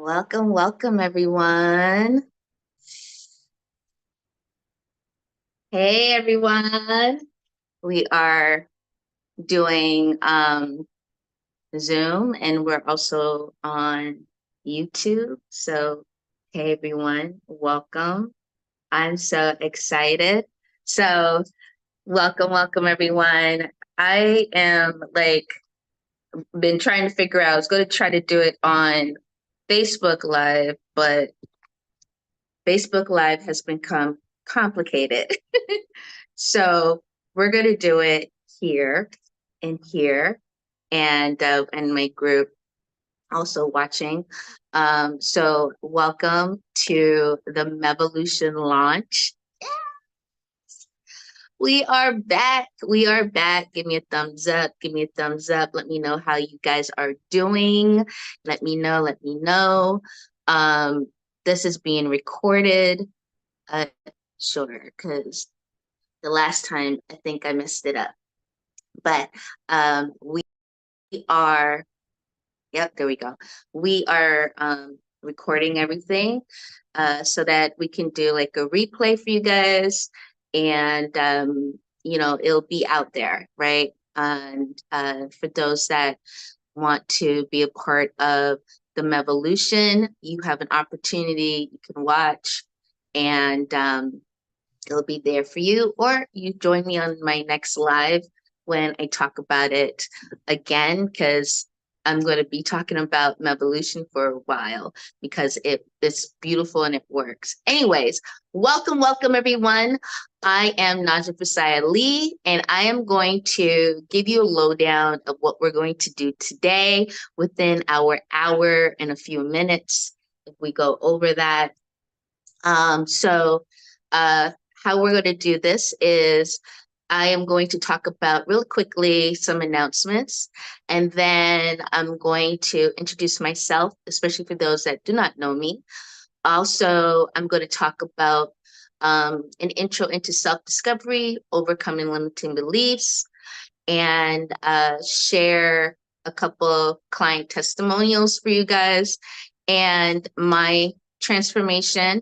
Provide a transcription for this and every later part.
Welcome, welcome, everyone. Hey, everyone. We are doing Zoom and we're also on YouTube. So, hey, everyone, welcome. I'm so excited. So, welcome, everyone. I am been trying to figure out, I was going to try to do it on Facebook Live, but Facebook Live has become complicated. So we're going to do it here and here and my group also watching. So welcome to the MEvolution launch. We are back. We are back. Give me a thumbs up. Give me a thumbs up. Let me know how you guys are doing. Let me know. Let me know. Um, this is being recorded. Uh, sure, because the last time I think I messed it up. But we are, yep, there we go. We are recording everything so that we can do like a replay for you guys. And, it'll be out there, right? And for those that want to be a part of the MEvolution, you have an opportunity, you can watch and it'll be there for you, or you join me on my next live when I talk about it again, because I'm going to be talking about MEvolution for a while because it's beautiful and it works. Anyways, welcome, everyone. I am K.A.L.I, and I am going to give you a lowdown of what we're going to do today within our hour and a few minutes if we go over that. So how we're going to do this is I am going to talk about real quickly some announcements, and then I'm going to introduce myself, especially for those that do not know me. Also, I'm going to talk about an intro into self-discovery, overcoming limiting beliefs, and share a couple client testimonials for you guys and my transformation.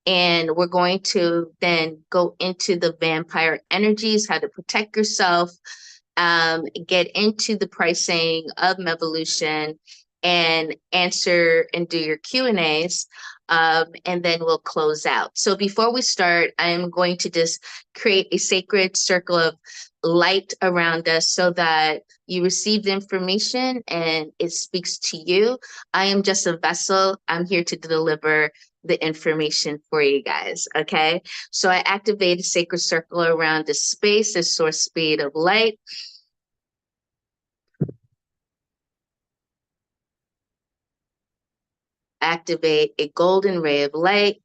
And we're going to then go into the vampire energies, how to protect yourself, get into the pricing of MEvolution, and answer and do your Q&As. And then we'll close out. So before we start, I'm going to just create a sacred circle of light around us so that you receive the information and it speaks to you. I am just a vessel. I'm here to deliver the information for you guys, okay? So I activate a sacred circle around the space, the source speed of light. Activate a golden ray of light.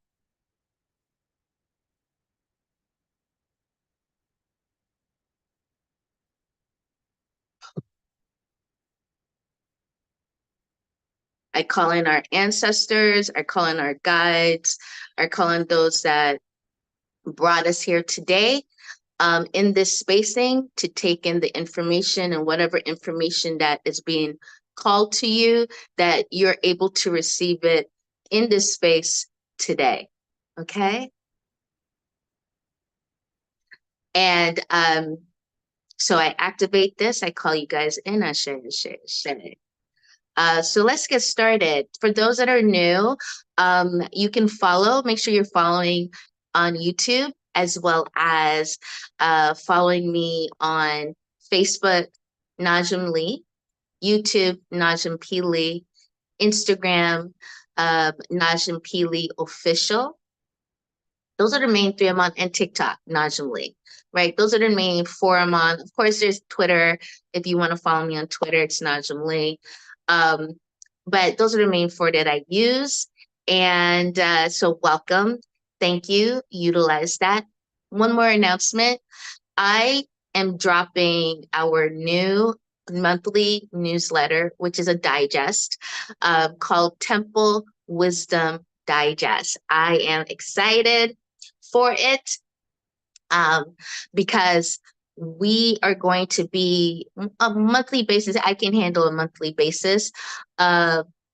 I call in our ancestors, I call in our guides, I call in those that brought us here today in this spacing to take in the information and whatever information that is being called to you, that you're able to receive it in this space today, okay? And so I activate this, I call you guys in, I share. So let's get started. For those that are new, you can make sure you're following on YouTube as well as following me on Facebook, Najaam Lee, YouTube, Najaam K.A.L.I, Instagram, Najaam K.A.L.I Official. Those are the main three I'm on, and TikTok, Najaam Lee, right? Those are the main four I'm on. Of course, there's Twitter. If you want to follow me on Twitter, it's Najaam Lee. But those are the main four that I use. And so welcome. Thank you. Utilize that. One more announcement. I am dropping our new monthly newsletter, which is a digest called Temple Wisdom Digest. I am excited for it because we are going to be a monthly basis. I can handle a monthly basis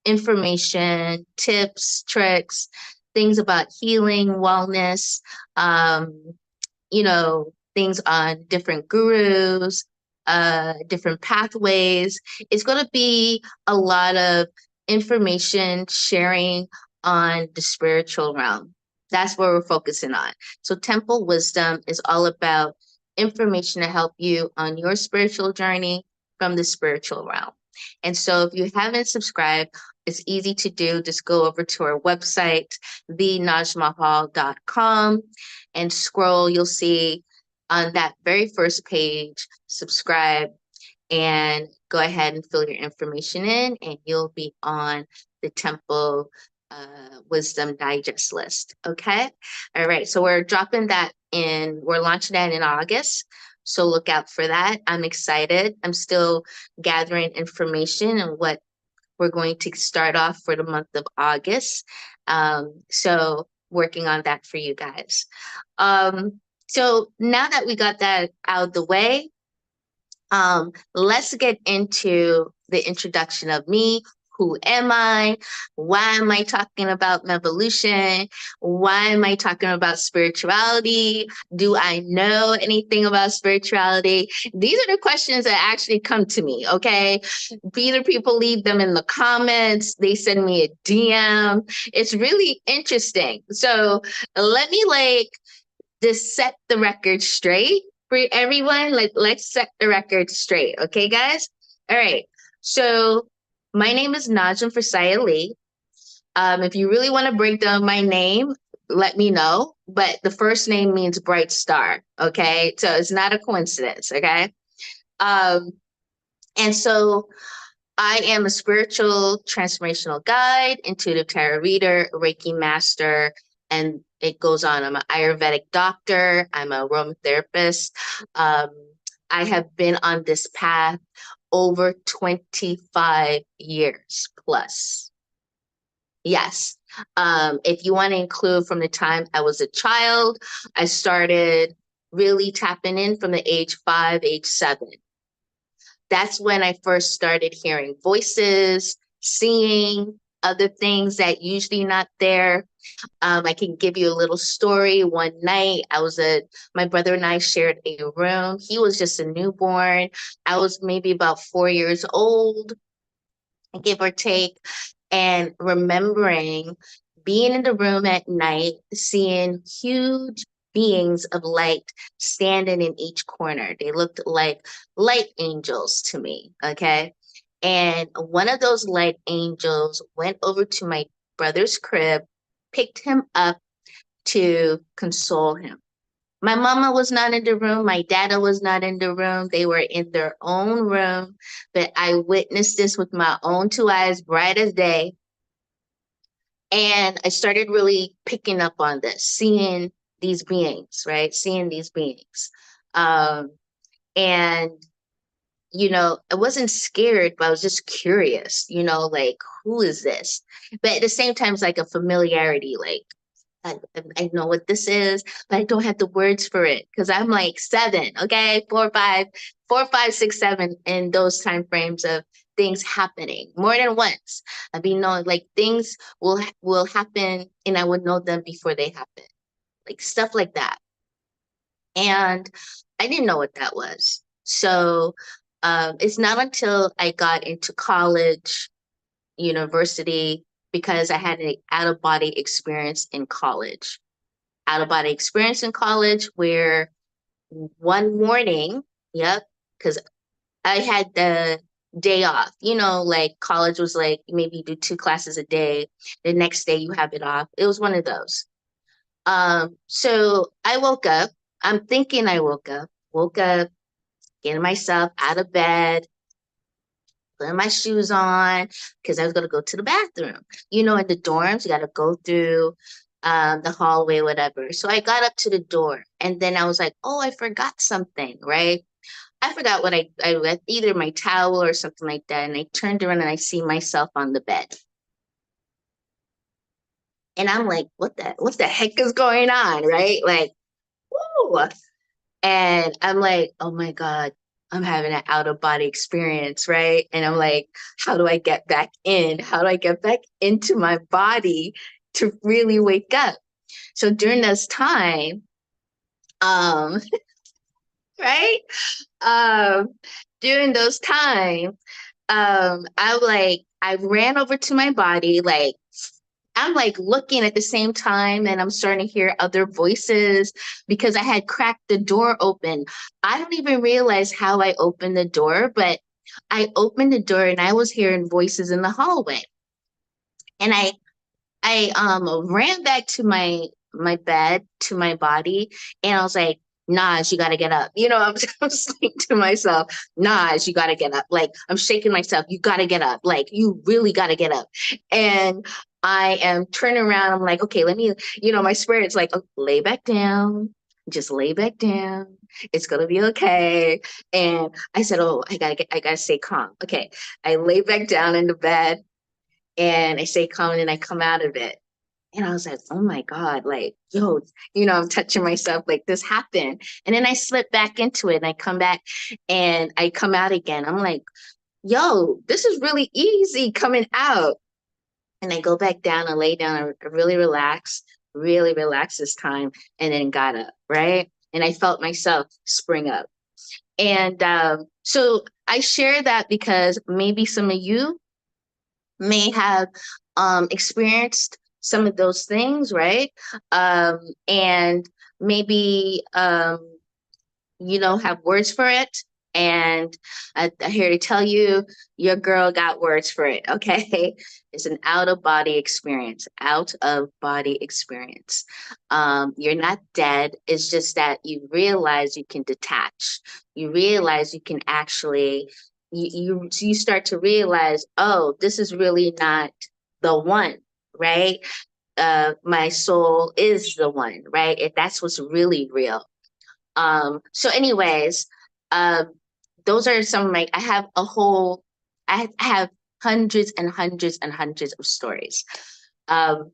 information, tips, tricks, things about healing, wellness, um, things on different gurus, different pathways. It's going to be a lot of information sharing on the spiritual realm. That's what we're focusing on. So, Temple Wisdom is all about information to help you on your spiritual journey from the spiritual realm. And so, if you haven't subscribed, it's easy to do. Just go over to our website, thenajmahal.com, and scroll. You'll see on that very first page, subscribe, and go ahead and fill your information in, and you'll be on the Temple Wisdom Digest list. Okay. All right. So we're dropping that in, we're launching that in August. So look out for that. I'm excited. I'm still gathering information and what we're going to start off for the month of August. So working on that for you guys. So now that we got that out of the way, let's get into the introduction of me. Who am I? Why am I talking about MEvolution? Why am I talking about spirituality? Do I know anything about spirituality? These are the questions that actually come to me, okay? Either people leave them in the comments, they send me a DM. It's really interesting. So let me just set the record straight for everyone. Let's set the record straight, okay, guys? All right. So my name is Najaam for K.A.L.I. If you really want to break down my name, let me know. But the first name means bright star, okay? So it's not a coincidence, okay? And so I am a spiritual transformational guide, intuitive tarot reader, Reiki master, and it goes on. I'm an Ayurvedic doctor. I'm a aromatherapist. I have been on this path over 25 years plus. Yes. If you want to include from the time I was a child, I started really tapping in from the age 5, age 7. That's when I first started hearing voices, seeing other things that usually not there. I can give you a little story. One night, my brother and I shared a room. He was just a newborn. I was maybe about 4 years old, give or take, and remembering being in the room at night, seeing huge beings of light standing in each corner. They looked like light angels to me, okay? And one of those light angels went over to my brother's crib, picked him up to console him. My mama was not in the room. My dada was not in the room. They were in their own room. But I witnessed this with my own 2 eyes, bright as day. And I started really picking up on this, seeing these beings, right? Seeing these beings. And, I wasn't scared, but I was just curious, like, who is this? But at the same time, it's like a familiarity, like, I know what this is, but I don't have the words for it because I'm like 7, okay, 4, 5, 4, 5, 6, 7 in those time frames of things happening more than once. I've been knowing like things will happen, and I would know them before they happen, like stuff like that. And I didn't know what that was. So it's not until I got into college, university, because I had an out of body experience in college. Out of body experience in college where one morning, yep, because I had the day off. Like college was like maybe you do 2 classes a day. The next day you have it off. It was one of those. So I woke up. I'm thinking I woke up, getting myself out of bed, putting my shoes on because I was going to go to the bathroom. In the dorms, you got to go through the hallway, whatever. So I got up to the door and then I was like, oh, I forgot something, right? I forgot what I left, either my towel or something like that. And I turned around and I see myself on the bed. And I'm like, what the heck is going on, right? Like, whoa. And I'm like, oh my God, I'm having an out of body experience, right? And I'm like, how do I get back in? How do I get back into my body to really wake up? So during this time, um, right? Um, during those times, I ran over to my body, like I'm like looking at the same time and I'm starting to hear other voices because I had cracked the door open. I don't even realize how I opened the door, but I opened the door and I was hearing voices in the hallway. And I ran back to my bed, to my body, and I was like, Naj, you gotta get up. I'm saying to myself, Naj, you gotta get up. Like I'm shaking myself, you gotta get up. Like you really gotta get up. And I am turning around. I'm like, okay, let me, my spirit's like, oh, lay back down. Just lay back down. It's gonna be okay. And I said, oh, I gotta stay calm. Okay. I lay back down in the bed and I stay calm and I come out of it. And I was like, oh my God, like, yo, I'm touching myself, like this happened. And then I slip back into it and I come back and I come out again. I'm like, yo, this is really easy coming out. And I go back down and lay down and really relax this time, and then got up, right? And I felt myself spring up. And so I share that because maybe some of you may have experienced some of those things, right? And maybe have words for it. And I'm here to tell you, your girl got words for it. Okay, it's an out of body experience. Out of body experience. You're not dead. It's just that you realize you can detach. You realize you can actually. You start to realize, oh, this is really not the one, right? My soul is the one, right? That's what's really real. So anyways, um, those are some of I have a whole, I have hundreds and hundreds and hundreds of stories. Um,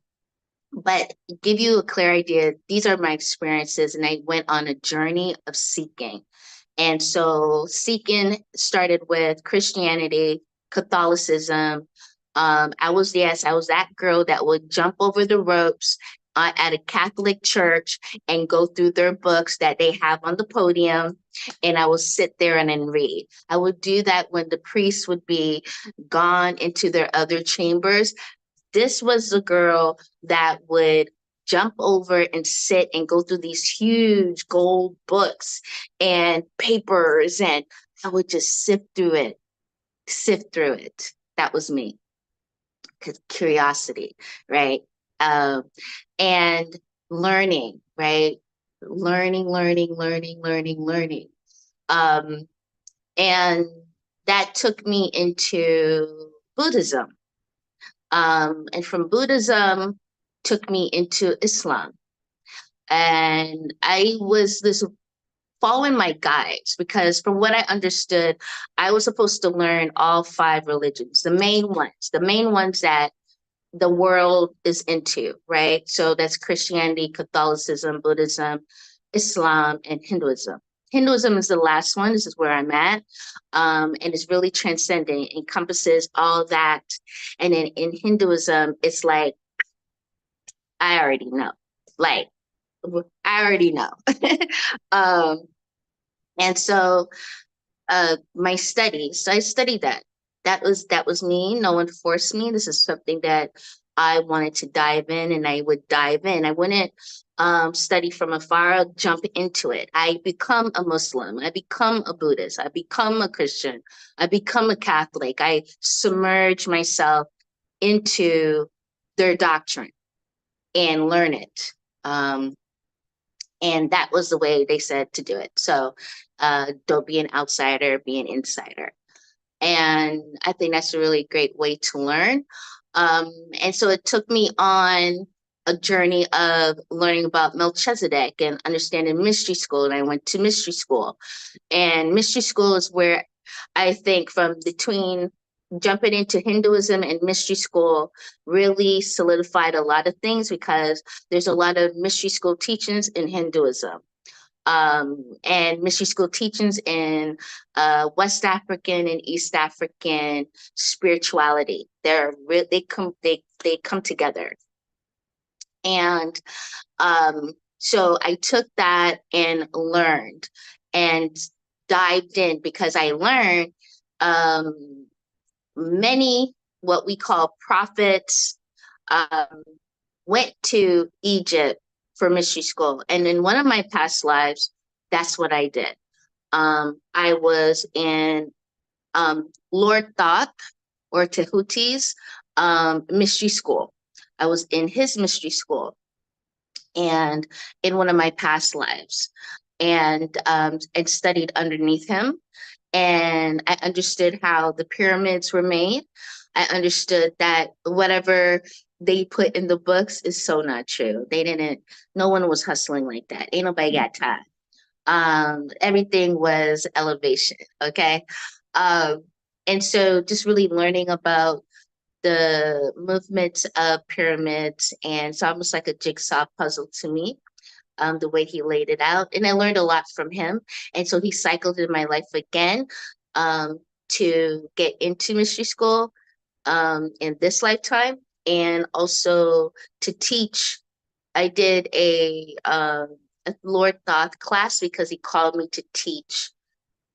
but give you a clear idea, these are my experiences, and I went on a journey of seeking. And so seeking started with Christianity, Catholicism. I was that girl that would jump over the ropes at a Catholic church and go through their books that they have on the podium. And I would sit there and then read. I would do that when the priests would be gone into their other chambers. This was the girl that would jump over and sit and go through these huge gold books and papers, and I would just sift through it. That was me. Curiosity, right? Um, and learning, right? Learning. Um, and that took me into Buddhism. And from Buddhism took me into Islam. And I was this following my guides because from what I understood, I was supposed to learn all five religions, the main ones that the world is into, right? So that's Christianity, Catholicism, Buddhism, Islam, and Hinduism. Hinduism is the last one. This is where I'm at. And it's really transcendent, it encompasses all that. And then in Hinduism, it's like, I already know. Like, I already know. um, and so my studies, so I studied that. That was me. No one forced me. This is something that I wanted to dive in, and I would dive in. I wouldn't study from afar. I'd jump into it. I become a Muslim. I become a Buddhist. I become a Christian. I become a Catholic. I submerge myself into their doctrine and learn it. And that was the way they said to do it. So don't be an outsider, be an insider. And I think that's a really great way to learn. And so it took me on a journey of learning about Melchizedek and understanding mystery school. And I went to mystery school. And mystery school is where I think from between jumping into Hinduism and mystery school really solidified a lot of things because there's a lot of mystery school teachings in Hinduism. and mystery school teachings in West African and East African spirituality. They come together. And so I took that and learned and dived in because I learned many what we call prophets went to Egypt for mystery school. And in one of my past lives, that's what I did. I was in Lord Thoth or Tehuti's mystery school. I was in his mystery school and in one of my past lives and studied underneath him. And I understood how the pyramids were made. I understood that whatever they put in the books is so not true. No one was hustling like that. Ain't nobody got time. Everything was elevation, okay? Um, and so just really learning about the movements of pyramids, and it's almost like a jigsaw puzzle to me, the way he laid it out. And I learned a lot from him. And so he cycled in my life again to get into mystery school in this lifetime, and also to teach. I did a Lord Thoth class because he called me to teach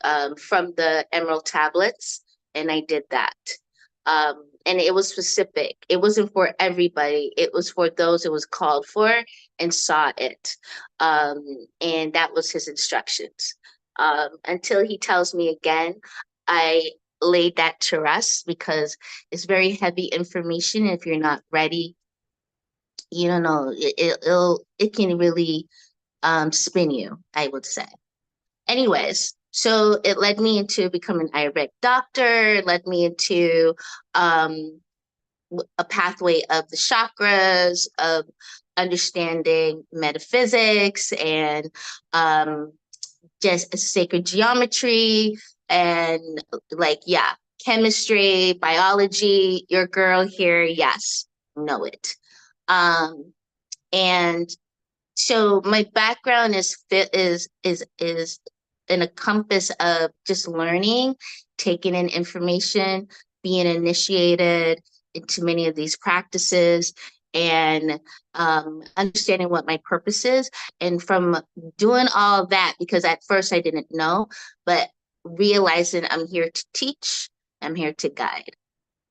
from the Emerald tablets, and I did that. And it was specific. It wasn't for everybody. It was for those it was called for and saw it. And that was his instructions. Until he tells me again, I laid that to rest because it's very heavy information. If you're not ready, you don't know, it can really spin you, I would say. Anyways, so it led me into becoming an Ayurvedic doctor, it led me into a pathway of the chakras, of understanding metaphysics and just sacred geometry and chemistry, biology. Your girl here, yes, know it. And so my background is in a compass of just learning, taking in information, being initiated into many of these practices, and understanding what my purpose is. And from doing all that, because at first I didn't know, but realizing I'm here to teach, I'm here to guide.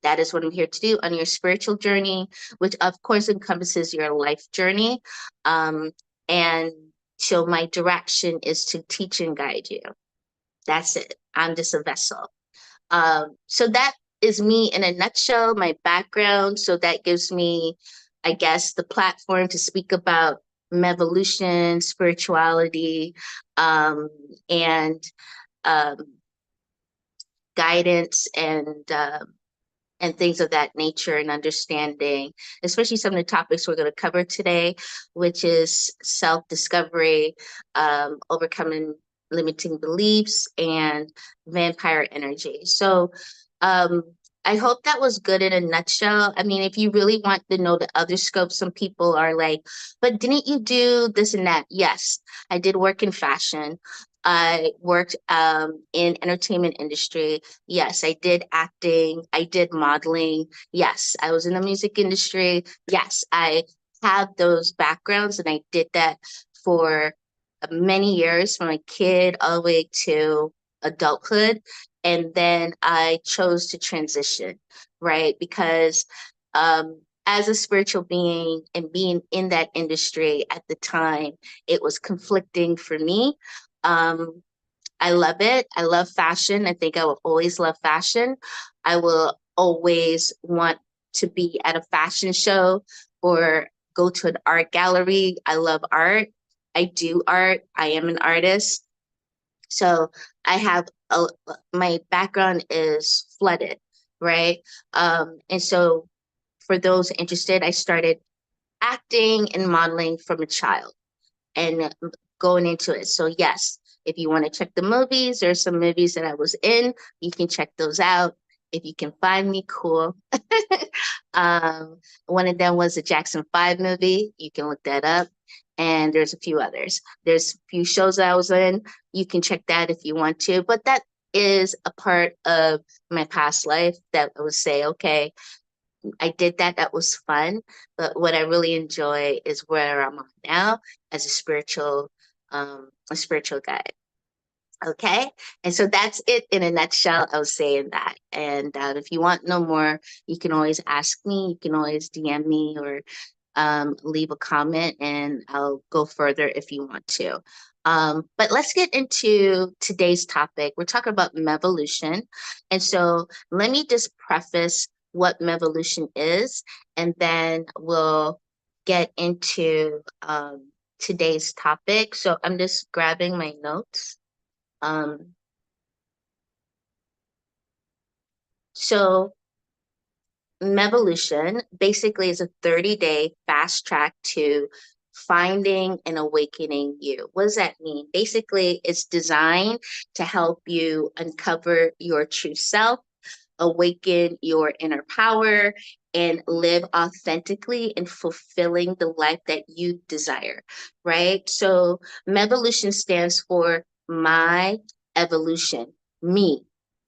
That is what I'm here to do on your spiritual journey, which of course encompasses your life journey. And so my direction is to teach and guide you. That's it. I'm just a vessel. So that is me in a nutshell, my background. So that gives me, I guess, the platform to speak about MEvolution, spirituality, and um, guidance and things of that nature, and understanding, especially some of the topics we're going to cover today, which is self-discovery, overcoming limiting beliefs, and vampire energy. So I hope that was good in a nutshell. I mean, if you really want to know the other scope, some people are like, but didn't you do this and that? Yes, I did work in fashion. I worked in entertainment industry. Yes, I did acting. I did modeling. Yes, I was in the music industry. Yes, I have those backgrounds, and I did that for many years, from a kid all the way to adulthood. And then I chose to transition, right? Because as a spiritual being and being in that industry at the time, it was conflicting for me. Um, I love it. I love fashion. I think I will always love fashion. I will always want to be at a fashion show or go to an art gallery. I love art. I do art. I am an artist. So I have my background is flooded, right? And so for those interested, I started acting and modeling from a child and going into it. So yes, if you want to check the movies, there's some movies that I was in. You can check those out. If you can find me, cool. One of them was a Jackson 5 movie. You can look that up. and there's a few others. There's a few shows that I was in. You can check that if you want to, but that is a part of my past life that I would say, okay, I did that. That was fun. But what I really enjoy is where I'm at now as a spiritual guide. Okay. And so that's it in a nutshell. I was saying that. And if you want no more, you can always ask me. You can always DM me or leave a comment and I'll go further if you want to. But let's get into today's topic. We're talking about MEvolution. And so let me just preface what MEvolution is, and then we'll get into today's topic. So I'm just grabbing my notes. Um, so MEvolution basically is a 30-day fast track to finding and awakening you. What does that mean? Basically, it's designed to help you uncover your true self, awaken your inner power, and live authentically and fulfilling the life that you desire, right? So, MEvolution stands for my evolution, me.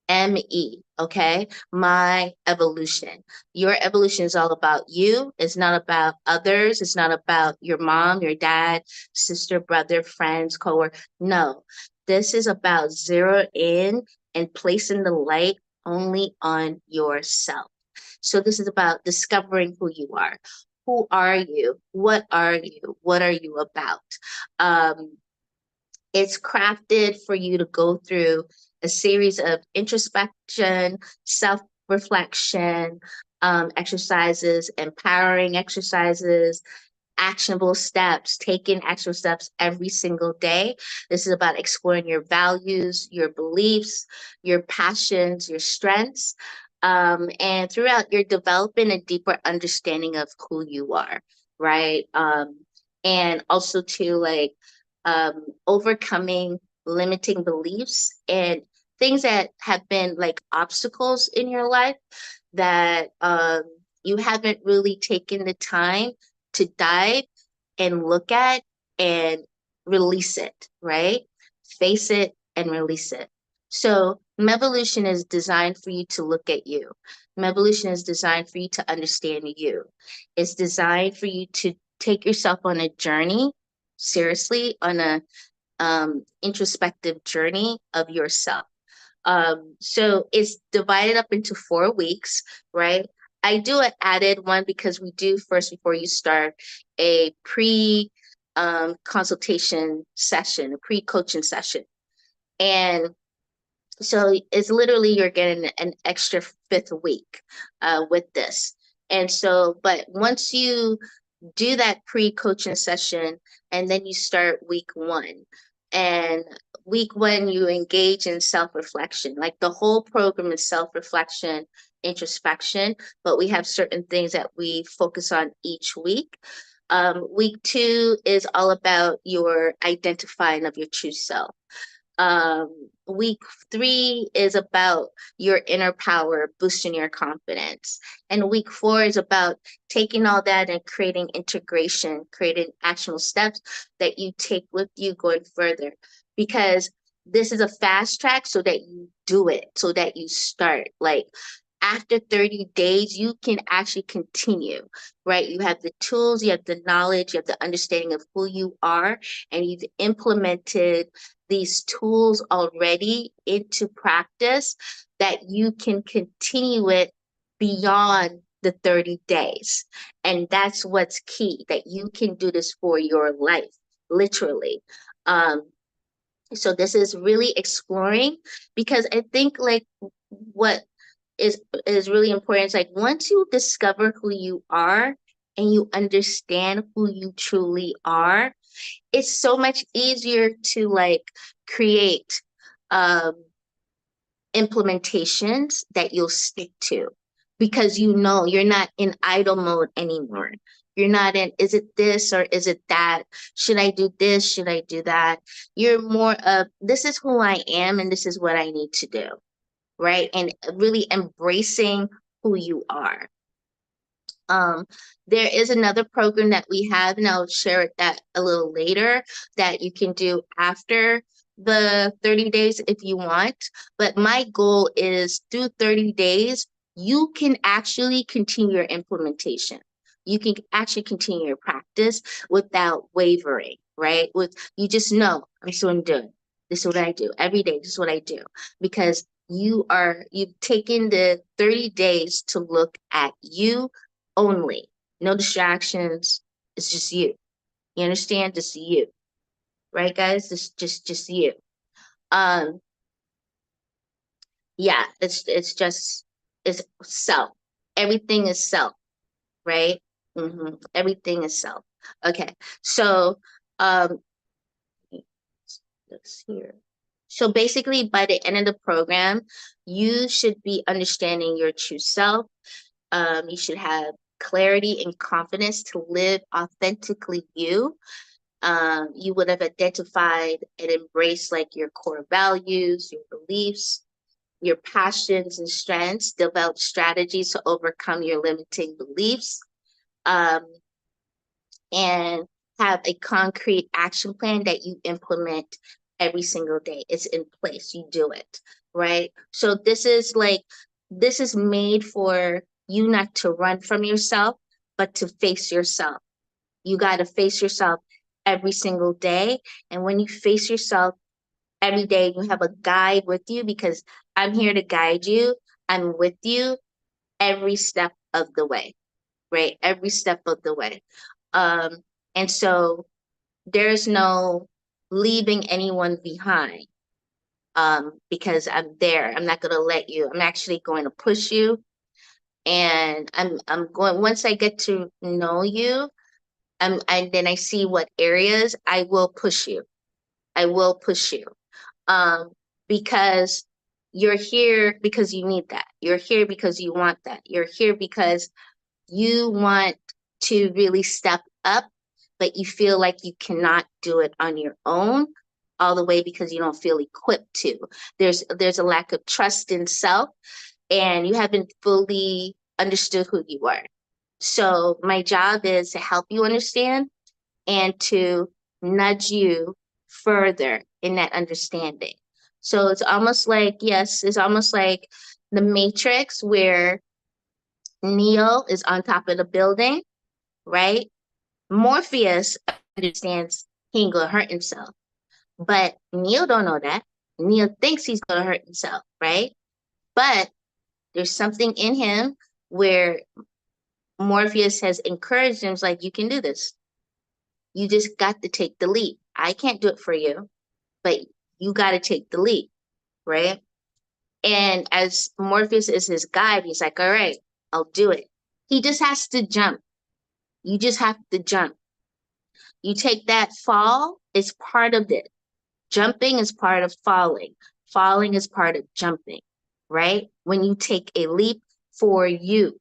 ME, okay? My evolution. Your evolution is all about you. It's not about others. It's not about your mom, your dad, sister, brother, friends, coworker. No, this is about zero in and placing the light only on yourself. So this is about discovering who you are. Who are you? What are you? What are you about? Um, it's crafted for you to go through a series of introspection, self reflection exercises, empowering exercises, actionable steps, taking actual steps every single day. This is about exploring your values, your beliefs, your passions, your strengths. And throughout, you're developing a deeper understanding of who you are, right? And also to like overcoming limiting beliefs and things that have been like obstacles in your life that you haven't really taken the time to dive and look at and release it, right? Face it and release it. So, MEvolution is designed for you to look at you. MEvolution is designed for you to understand you. It's designed for you to take yourself on a journey, seriously, on a introspective journey of yourself. So it's divided up into 4 weeks, right? I do an added one because we do first before you start a pre consultation session, a pre coaching session. And so it's literally you're getting an extra fifth week with this. And so, but once you do that pre-coaching session and then you start week one, and week one you engage in self-reflection, like the whole program is self-reflection, introspection, but we have certain things that we focus on each week. Week two is all about your identifying of your true self. Week three is about your inner power, boosting your confidence. And week four is about taking all that and creating integration, creating actionable steps that you take with you going further. Because this is a fast track so that you do it, so that you start. Like after 30 days, you can actually continue, right? You have the tools, you have the knowledge, you have the understanding of who you are, and you've implemented these tools already into practice that you can continue it beyond the 30 days. And that's what's key, that you can do this for your life, literally. So this is really exploring, because I think like what is really important is like once you discover who you are and you understand who you truly are, it's so much easier to like create um implementations that you'll stick to, because you know you're not in idle mode anymore. You're not in, is it this or is it that? Should I do this? Should I do that? You're more of, this is who I am and this is what I need to do, right? And really embracing who you are. Um, there is another program that we have, and I'll share that a little later, that you can do after the 30 days if you want. But my goal is through 30 days, you can actually continue your implementation. You can actually continue your practice without wavering, right? With you just know, this is what I'm doing. This is what I do every day. This is what I do. Because you've taken the 30 days to look at you only. No distractions. It's just you. You understand? Just you. Right, guys? Just you. Um, yeah, it's self. Everything is self, right? Everything is self. Okay. So um let's here. So basically by the end of the program, you should be understanding your true self. You should have clarity and confidence to live authentically you. You would have identified and embraced like your core values, your beliefs, your passions and strengths, develop strategies to overcome your limiting beliefs, um, and have a concrete action plan that you implement every single day. It's in place. You do it, right? So this is made for you not to run from yourself, but to face yourself. You got to face yourself every single day. And when you face yourself every day, you have a guide with you, because I'm here to guide you. I'm with you every step of the way, right? Every step of the way. Um, and so there's no leaving anyone behind, because I'm there. I'm not going to let you. I'm actually going to push you. And I'm going, once I get to know you, and then I see what areas I will push you. I will push you. Um, because you're here because you need that. You're here because you want that. You're here because you want to really step up, but you feel like you cannot do it on your own all the way because you don't feel equipped to. There's a lack of trust in self, and you haven't fully understood who you are. So my job is to help you understand and to nudge you further in that understanding. So it's almost like, yes, it's almost like the Matrix, where Neo is on top of the building, right? Morpheus understands he ain't gonna hurt himself, but Neo don't know that. Neo thinks he's gonna hurt himself, right? But there's something in him where Morpheus has encouraged him, like, you can do this. You just got to take the leap. I can't do it for you, but you got to take the leap, right? And as Morpheus is his guide, he's like, all right, I'll do it. He just has to jump. You just have to jump. You take that fall, it's part of it. Jumping is part of falling. Falling is part of jumping, right? When you take a leap for you.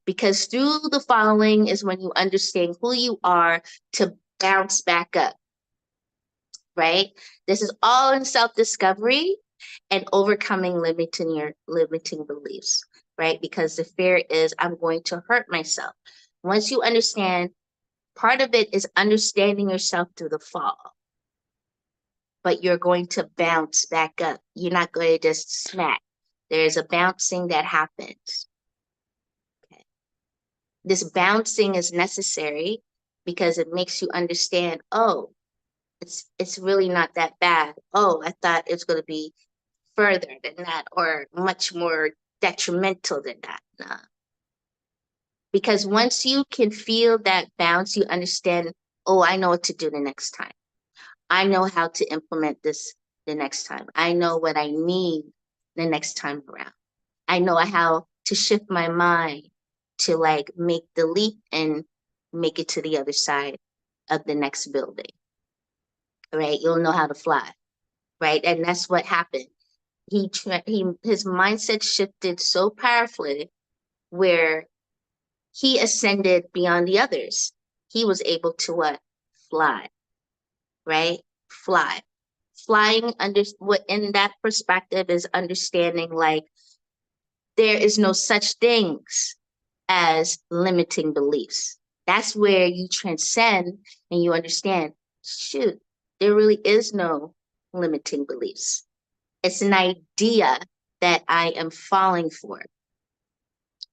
Because through the falling is when you understand who you are to bounce back up, right? This is all in self-discovery and overcoming limiting beliefs, right? Because the fear is, I'm going to hurt myself. Once you understand, part of it is understanding yourself through the fall, but you're going to bounce back up. You're not going to just smack. There's a bouncing that happens. Okay. This bouncing is necessary because it makes you understand, oh, it's really not that bad. Oh, I thought it's going to be further than that, or much more detrimental than that. Nah. Because once you can feel that bounce, you understand, oh, I know what to do the next time. I know how to implement this the next time. I know what I need the next time around. I know how to shift my mind to like make the leap and make it to the other side of the next building. Right? You'll know how to fly. Right? And that's what happened. His mindset shifted so powerfully where he ascended beyond the others. He was able to what? Fly, right? Fly. Flying under what in that perspective is understanding like there is no such things as limiting beliefs. That's where you transcend and you understand, shoot, there really is no limiting beliefs. It's an idea that I am falling for,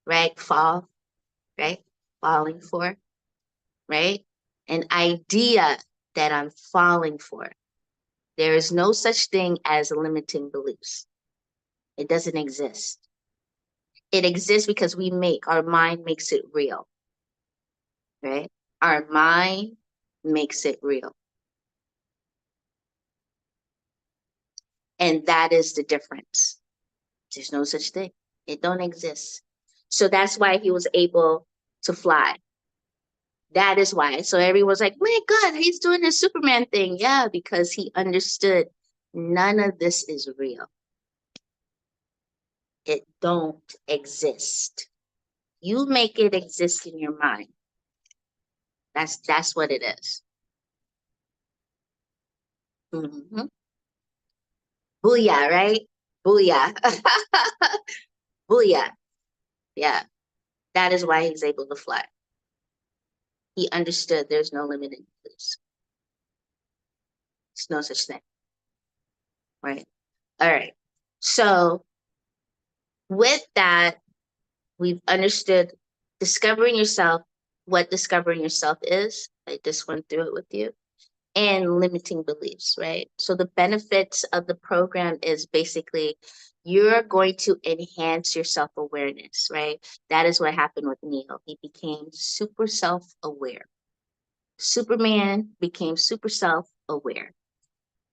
right? Fall, right? Falling for, right? An idea that I'm falling for. There is no such thing as limiting beliefs. It doesn't exist. It exists because our mind makes it real, right? Our mind makes it real. And that is the difference. There's no such thing. It don't exist. So that's why he was able to fly. That is why. So everyone's like, my God, he's doing the Superman thing. Yeah, because he understood none of this is real. It don't exist. You make it exist in your mind. That's what it is. Mm-hmm. Booyah, right? Booyah. Booyah. Yeah. That is why he's able to fly. He understood there's no limiting beliefs. There's no such thing. Right? All right. So with that, we've understood discovering yourself, what discovering yourself is. I just went through it with you. And limiting beliefs, right? So the benefits of the program is basically you're going to enhance your self-awareness, right? That is what happened with Neo. He became super self-aware. Superman became super self-aware,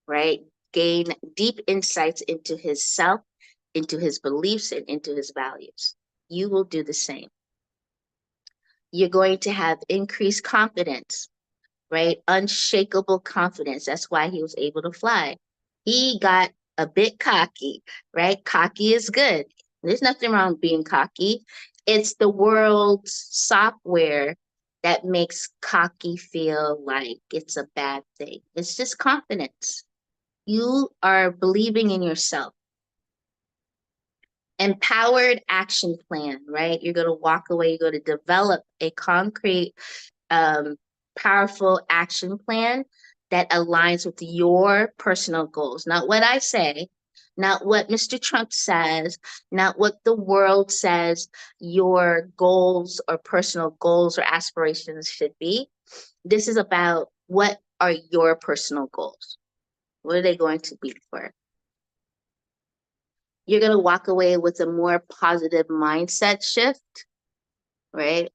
right? Gain deep insights into his self, into his beliefs, and into his values. You will do the same. You're going to have increased confidence, right? Unshakable confidence. That's why he was able to fly. He got a bit cocky, right? Cocky is good. There's nothing wrong with being cocky. It's the world's software that makes cocky feel like it's a bad thing. It's just confidence. You are believing in yourself. Empowered action plan, right? You're going to walk away, you're going to develop a concrete powerful action plan that aligns with your personal goals. Not what I say, not what Mr. Trump says, not what the world says your goals or personal goals or aspirations should be. This is about what are your personal goals? What are they going to be for? You're going to walk away with a more positive mindset shift, right?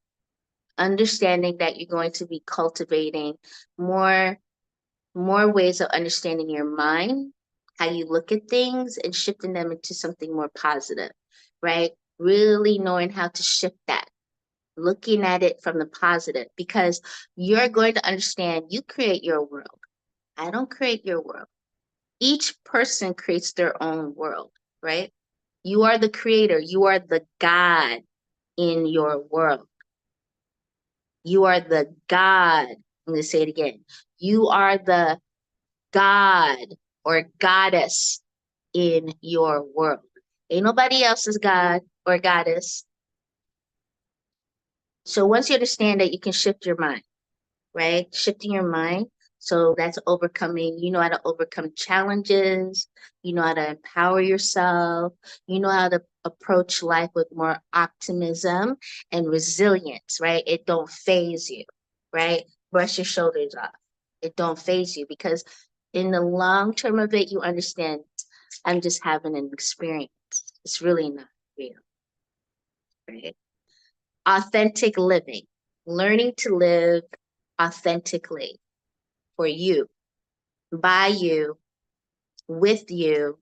Understanding that you're going to be cultivating more ways of understanding your mind, how you look at things, and shifting them into something more positive, right? Really knowing how to shift that, looking at it from the positive, because you're going to understand you create your world. I don't create your world. Each person creates their own world, right? You are the creator. You are the God in your world. You are the God. I'm going to say it again. You are the God or goddess in your world. Ain't nobody else's God or goddess. So once you understand that, you can shift your mind, right? Shifting your mind. So that's overcoming, you know how to overcome challenges, you know how to empower yourself, you know how to approach life with more optimism and resilience, right? It don't phase you, right? Brush your shoulders off. It don't phase you because in the long term of it, you understand I'm just having an experience. It's really not real, right? Authentic living, learning to live authentically for you, by you, with you,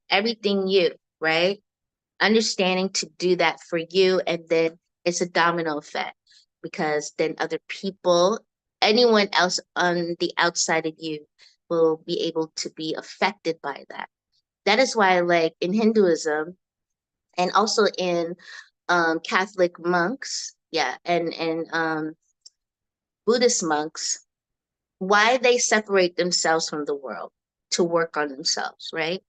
everything you, right? Understanding to do that for you, and then it's a domino effect because then other people, anyone else on the outside of you will be able to be affected by that. That is why, like in Hinduism and also in Catholic monks, yeah, and Buddhist monks, why they separate themselves from the world to work on themselves, right?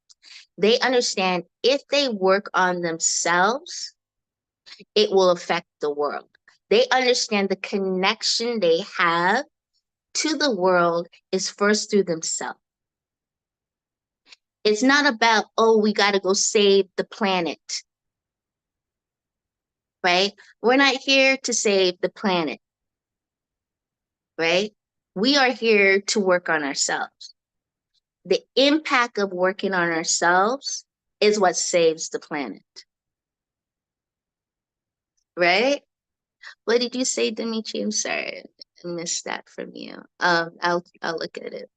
They understand if they work on themselves, it will affect the world. They understand the connection they have to the world is first through themselves. It's not about, oh, we got to go save the planet, right? We're not here to save the planet, right? We are here to work on ourselves. The impact of working on ourselves is what saves the planet, right? What did you say, Dimitri? I'm sorry, I missed that from you. I'll look at it.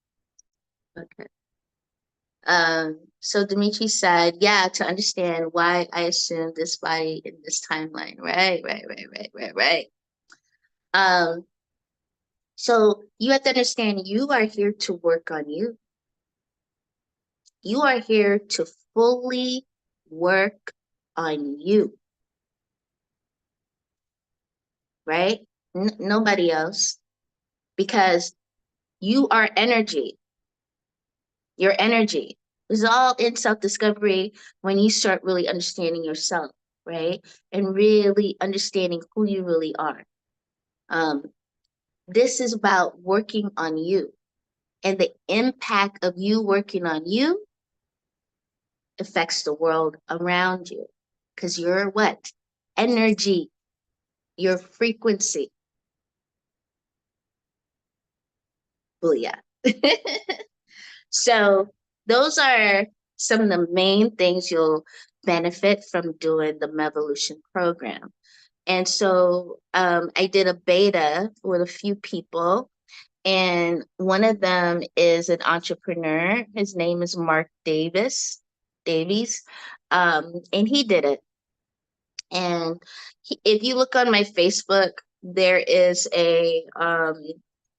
Okay. So Dimitri said, yeah, to understand why I assumed this body in this timeline. Right. Um, so you have to understand you are here to work on you. You are here to fully work on you, right? Nobody else, because you are energy. Your energy. It's all in self-discovery when you start really understanding yourself, right? And really understanding who you really are. This is about working on you. And the impact of you working on you affects the world around you. Because you're what? Energy, your frequency. Booyah. So those are some of the main things you'll benefit from doing the MEvolution program. And so I did a beta with a few people, and one of them is an entrepreneur. His name is Mark Davies, and he did it. And if you look on my Facebook, there is a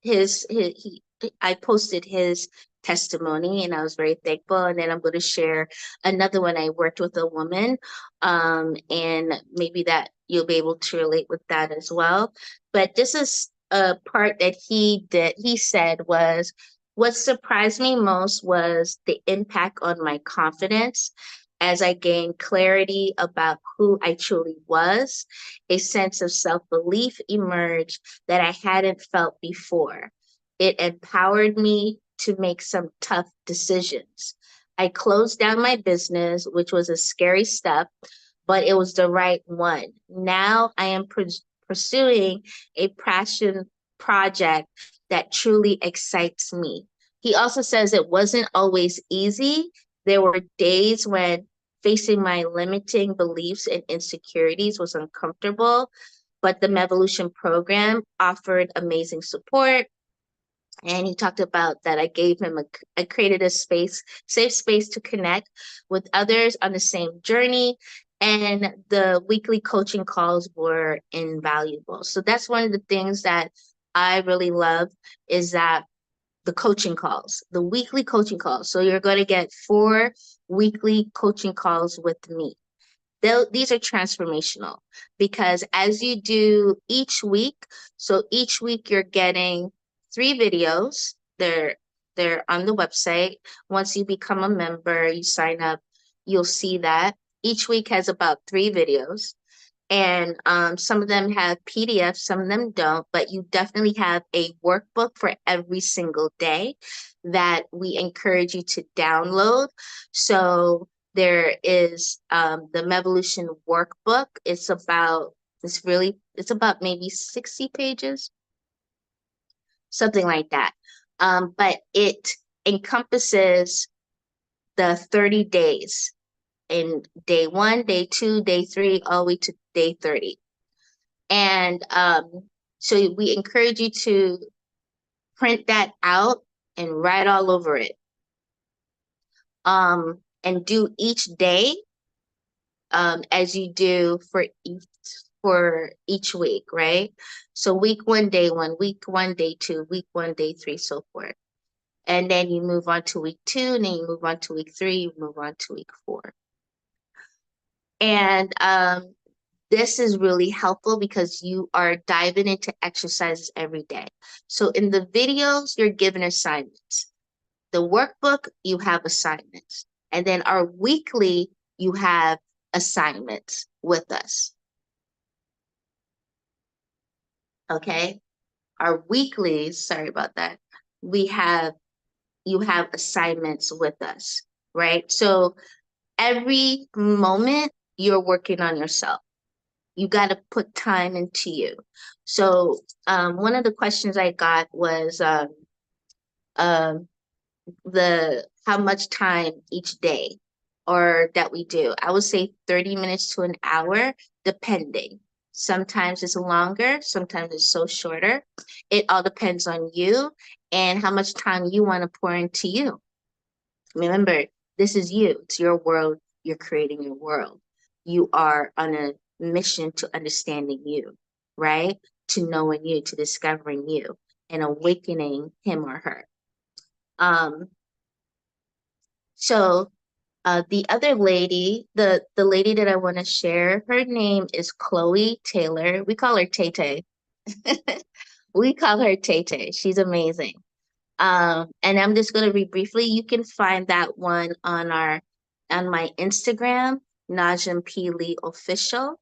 he I posted his testimony, and I was very thankful. And then I'm going to share another one. I worked with a woman, and maybe that you'll be able to relate with that as well. But this is a part that he said was, what surprised me most was the impact on my confidence as I gained clarity about who I truly was. A sense of self-belief emerged that I hadn't felt before. It empowered me to make some tough decisions. I closed down my business, which was a scary step, but it was the right one. Now I am pursuing a passion project that truly excites me. He also says it wasn't always easy. There were days when facing my limiting beliefs and insecurities was uncomfortable, but the MEvolution program offered amazing support. And he talked about that I created a safe space to connect with others on the same journey. And the weekly coaching calls were invaluable. So that's one of the things that I really love, is that the weekly coaching calls. So you're going to get 4 weekly coaching calls with me. These are transformational, because as you do each week, so each week you're getting 3 videos. They're on the website. Once you become a member, you sign up, you'll see that. Each week has about 3 videos. And some of them have PDFs, some of them don't, but you definitely have a workbook for every single day that we encourage you to download. So there is the MEvolution workbook. It's about maybe 60 pages, something like that. But it encompasses the 30 days, in day 1, day 2, day 3, all the way to day 30. And so we encourage you to print that out and write all over it. And do each day as you do for each week, right? So week 1, day 1, week 1, day 2, week 1, day 3, so forth. And then you move on to week 2, and then you move on to week 3, you move on to week 4. And this is really helpful because you are diving into exercises every day. So in the videos, you're given assignments. The workbook, you have assignments. And then our weekly, you have assignments with us. Okay. Our weeklies, sorry about that. We have, you have assignments with us, right? So every moment you're working on yourself. You got to put time into you. So one of the questions I got was um, the how much time each day or that we do. I would say 30 minutes to an hour, depending. Sometimes it's longer, sometimes it's so shorter. It all depends on you and how much time you want to pour into you. Remember, this is you. It's your world. You're creating your world. You are on a mission to understanding you, right? To knowing you, to discovering you, and awakening him or her. Um, so the other lady, the lady that I want to share, her name is Chloe Taylor. We call her Tay Tay. We call her Tay Tay. She's amazing. And I'm just going to read briefly. You can find that one on my Instagram, Najaam P. Official.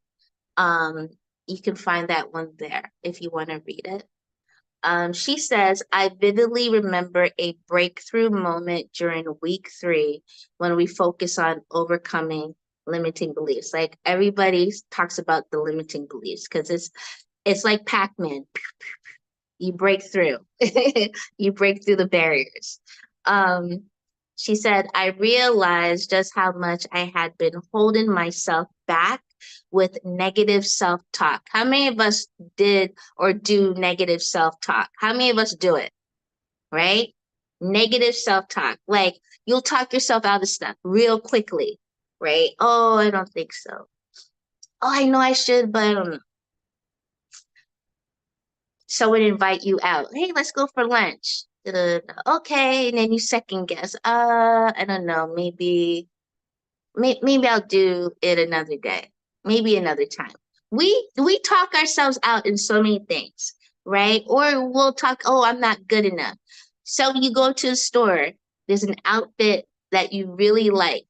Um, you can find that one there if you want to read it. She says, I vividly remember a breakthrough moment during week 3 when we focus on overcoming limiting beliefs. Like everybody talks about the limiting beliefs because it's like Pac-Man. You break through. You break through the barriers. Um, she said, I realized just how much I had been holding myself back with negative self-talk. How many of us did or do negative self-talk? How many of us do it? Right? Negative self-talk. Like you'll talk yourself out of stuff real quickly, right? Oh, I don't think so. Oh, I know I should, but I don't know. Someone invite you out. Hey, let's go for lunch. Da-da-da. Okay, and then you second guess. I don't know. Maybe I'll do it another day. Maybe another time. We talk ourselves out in so many things, right? Or we'll talk, oh, I'm not good enough. So you go to a store, there's an outfit that you really like.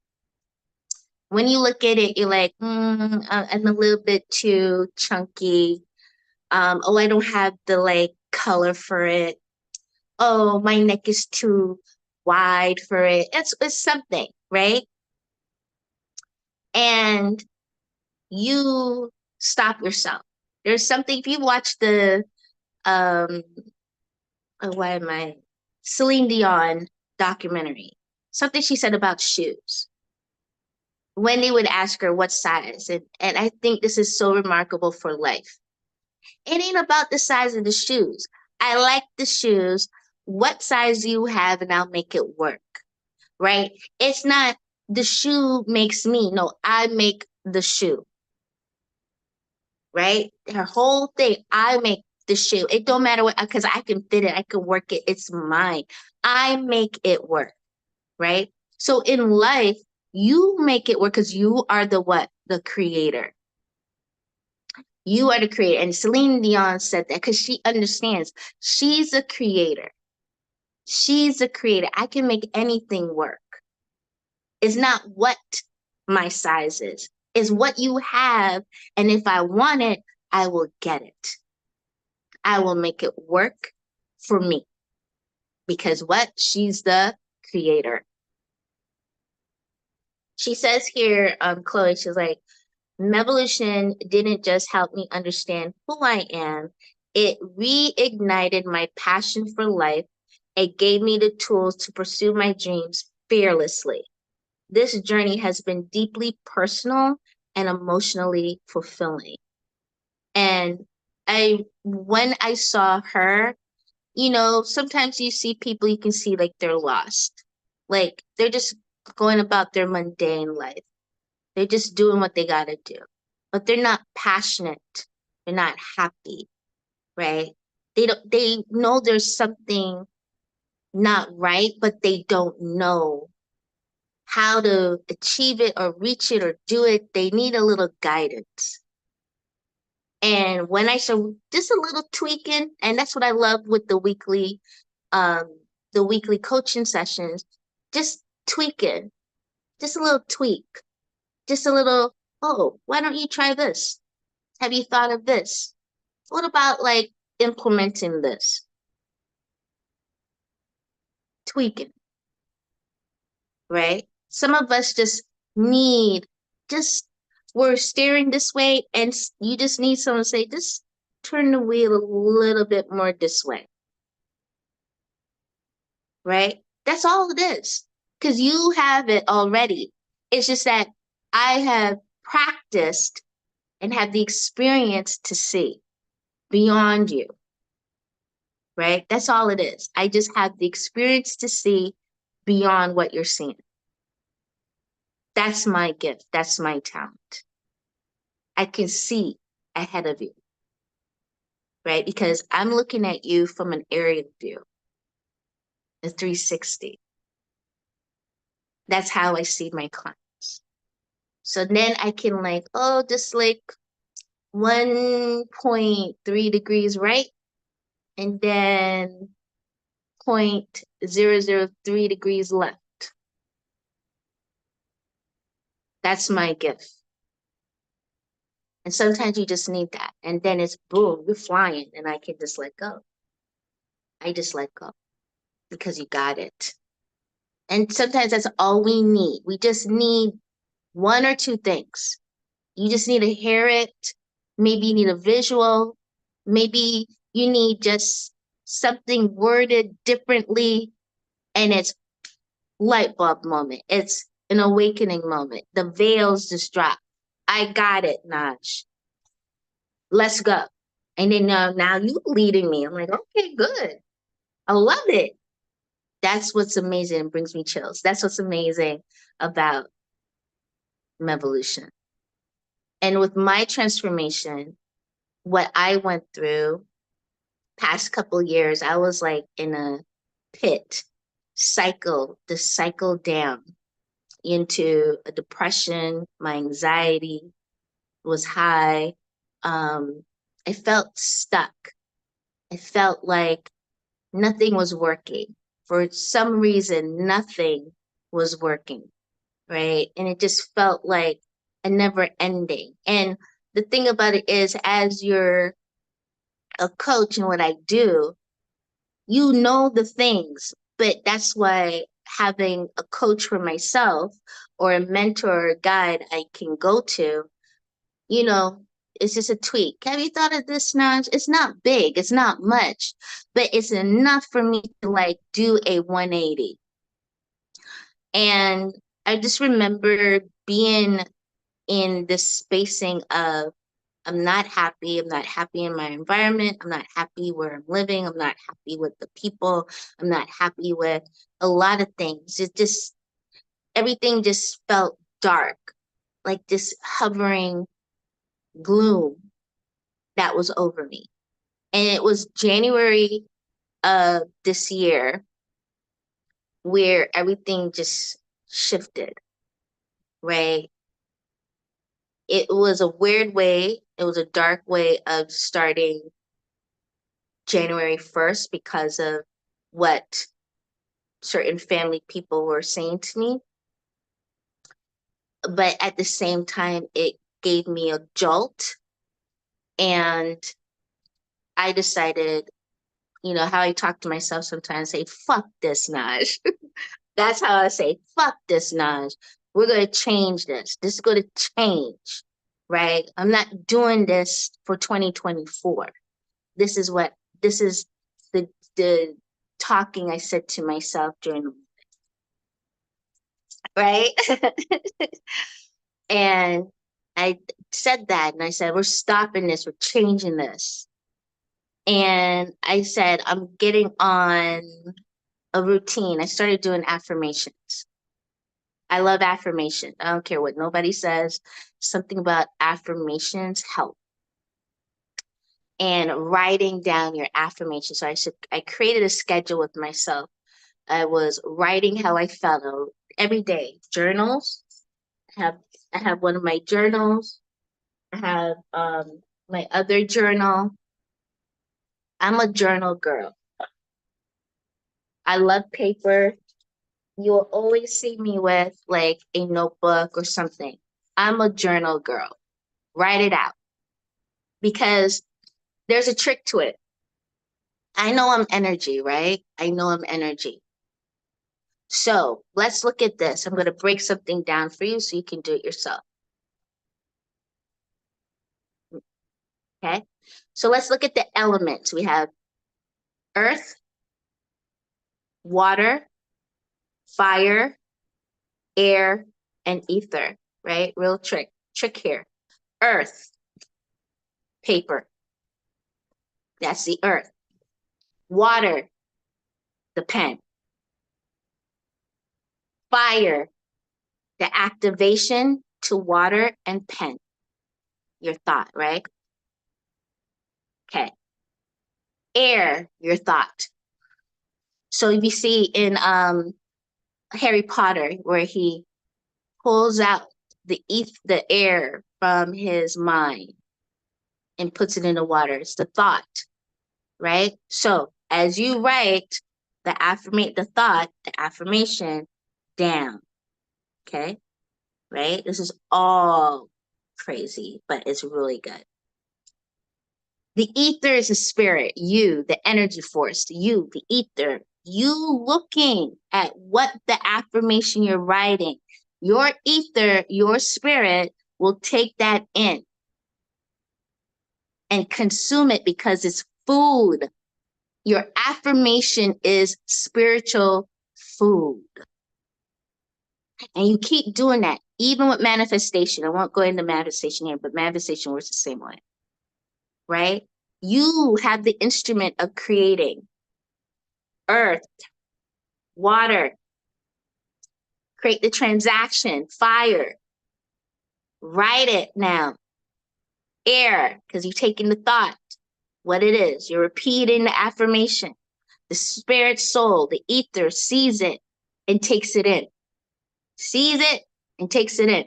When you look at it, you're like, I'm a little bit too chunky. Oh, I don't have the like color for it. Oh, my neck is too wide for it. It's something, right? And you stop yourself. There's something if you watch the um why am I Celine Dion documentary, something she said about shoes. When they would ask her what size, and I think this is so remarkable for life. It ain't about the size of the shoes. I like the shoes. What size do you have, and I'll make it work. Right? It's not the shoe makes me. No, I make the shoe. Right? Her whole thing, I make the shoe. It don't matter what, because I can fit it, I can work it. It's mine. I make it work. Right? So in life, you make it work because you are the what? The creator. You are the creator. And Celine Dion said that because she understands she's a creator. She's a creator. I can make anything work. It's not what my size is. It's what you have. And if I want it, I will get it. I will make it work for me. Because what? She's the creator. She says here, Chloe, she's like, MEvolution didn't just help me understand who I am, it reignited my passion for life. It gave me the tools to pursue my dreams fearlessly. This journey has been deeply personal and emotionally fulfilling. And when I saw her, sometimes you see people, you can see like they're lost. Like they're just going about their mundane life. They're just doing what they got to do, but they're not passionate. They're not happy, right? They know there's something not right, but they don't know how to achieve it or reach it or do it. They need a little guidance. And when I saw just a little tweaking, and that's what I love with um, the weekly coaching sessions, just tweaking, just a little tweak, just a little, oh, why don't you try this? Have you thought of this? What about like implementing this, tweaking, right? Some of us just need, just, we're steering this way, and you just need someone to say, just turn the wheel a little bit more this way, right? That's all it is. Because you have it already. It's just that I have practiced and have the experience to see beyond you, right? That's all it is. I just have the experience to see beyond what you're seeing. That's my gift. That's my talent. I can see ahead of you, right? Because I'm looking at you from an aerial view, a 360. That's how I see my clients. So then I can like, oh, just like 1.3 degrees right, and then 0.003 degrees left. That's my gift. And sometimes you just need that. And then it's boom, you're flying, and I can just let go. I just let go because you got it. And sometimes that's all we need. We just need one or two things. You just need to hear it. Maybe you need a visual. Maybe you need just something worded differently. And it's light bulb moment. It's an awakening moment. The veils just drop. I got it, Naj. Let's go. And then now you leading me. I'm like, okay, good. I love it. That's what's amazing. It brings me chills. That's what's amazing about MEvolution. And with my transformation, what I went through past couple years, I was like in a pit, the cycle down into a depression. My anxiety was high. I felt stuck. I felt like nothing was working. For some reason, nothing was working, right? And it just felt like a never ending. And the thing about it is, as you're a coach and what I do, you know the things, but that's why having a coach for myself or a mentor or a guide I can go to, you know, it's just a tweak. Have you thought of this, Naj? It's not big, it's not much, but it's enough for me to like do a 180. And I just remember being in this spacing of I'm not happy. I'm not happy in my environment. I'm not happy where I'm living. I'm not happy with the people. I'm not happy with a lot of things. It just, everything just felt dark, like this hovering gloom that was over me. And it was January of this year where everything just shifted, right? It was a weird way. It was a dark way of starting January 1st because of what certain family people were saying to me. But at the same time, it gave me a jolt. And I decided, you know, how I talk to myself sometimes, say, fuck this, Naj. That's how I say, fuck this, Naj. We're going to change this. This is going to change, right? I'm not doing this for 2024. This is the talking I said to myself during the right? And I said that, and I said, we're stopping this, we're changing this. And I said, I'm getting on a routine. I started doing affirmations. I love affirmation. I don't care what nobody says. Something about affirmations help. And writing down your affirmations. So I created a schedule with myself. I was writing how I felt every day. Journals. I have one of my journals. I have my other journal. I'm a journal girl. I love paper. You will always see me with like a notebook or something. I'm a journal girl. Write it out. Because there's a trick to it. I know I'm energy, right? I know I'm energy. So let's look at this. I'm going to break something down for you so you can do it yourself. Okay. So let's look at the elements. We have earth, water, fire, air, and ether, right? Real trick here. Earth, paper. That's the earth. Water, the pen. Fire, the activation to water and pen. Your thought, right? Okay. Air, your thought. So if you see in Harry Potter where he pulls out the air from his mind and puts it in the water, it's the thought, right? So as you write the affirmation down, okay? Right? This is all crazy, but it's really good. The ether is a spirit, you, the energy force, you, the ether, you looking at what the affirmation you're writing. Your ether, your spirit will take that in and consume it because it's food. Your affirmation is spiritual food. And you keep doing that, even with manifestation. I won't go into manifestation here, but manifestation works the same way, right? You have the instrument of creating earth, water, create the transaction, fire, write it now, air, because you're taking the thought, what it is. You're repeating the affirmation. The spirit soul, the ether sees it and takes it in. Sees it and takes it in.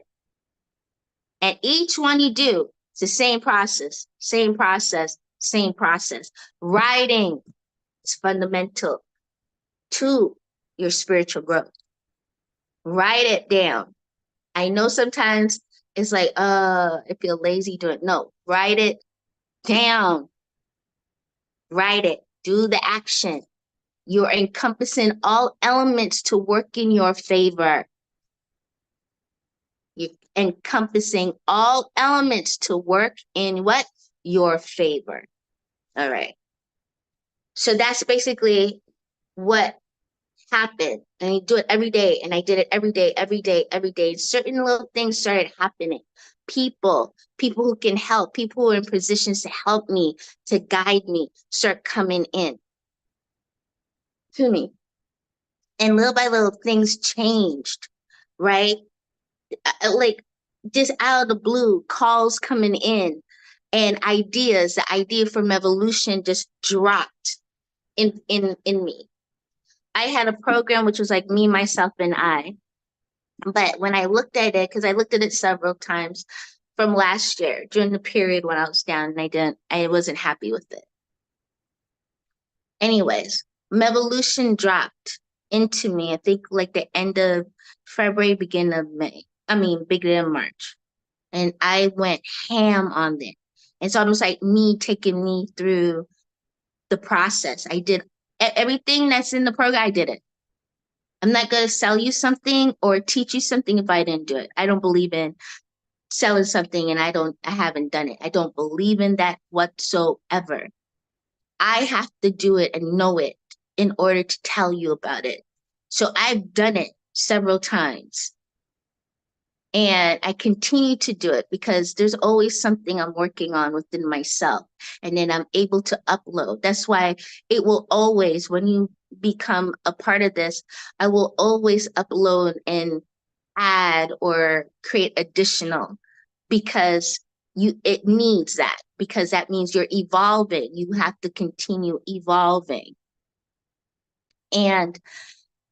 And each one you do, it's the same process, same process, same process. Writing is fundamental to your spiritual growth. Write it down. I know sometimes it's like, I feel lazy doing it. No, write it down. Write it. Do the action. You're encompassing all elements to work in your favor. You're encompassing all elements to work in what? Your favor. All right. So that's basically what happened. And you do it every day. And I did it every day, every day, every day. Certain little things started happening. People who can help, people who are in positions to help me, to guide me, start coming in to me. And little by little, things changed, right? Like just out of the blue, calls coming in and ideas, the idea for MEvolution just dropped in me. I had a program which was like me, myself, and I. But when I looked at it, because I looked at it several times from last year during the period when I was down and I wasn't happy with it. Anyways, MEvolution dropped into me, I think like the end of February, beginning of beginning of March. And I went ham on it. It's almost like me taking me through the process. I did everything that's in the program, I did it. I'm not going to sell you something or teach you something if I didn't do it. I don't believe in selling something and I haven't done it. I don't believe in that whatsoever. I have to do it and know it in order to tell you about it. So I've done it several times. And I continue to do it because there's always something I'm working on within myself. And then I'm able to upload. That's why it will always, when you become a part of this, I will always upload and add or create additional because it needs that, because that means you're evolving. You have to continue evolving. And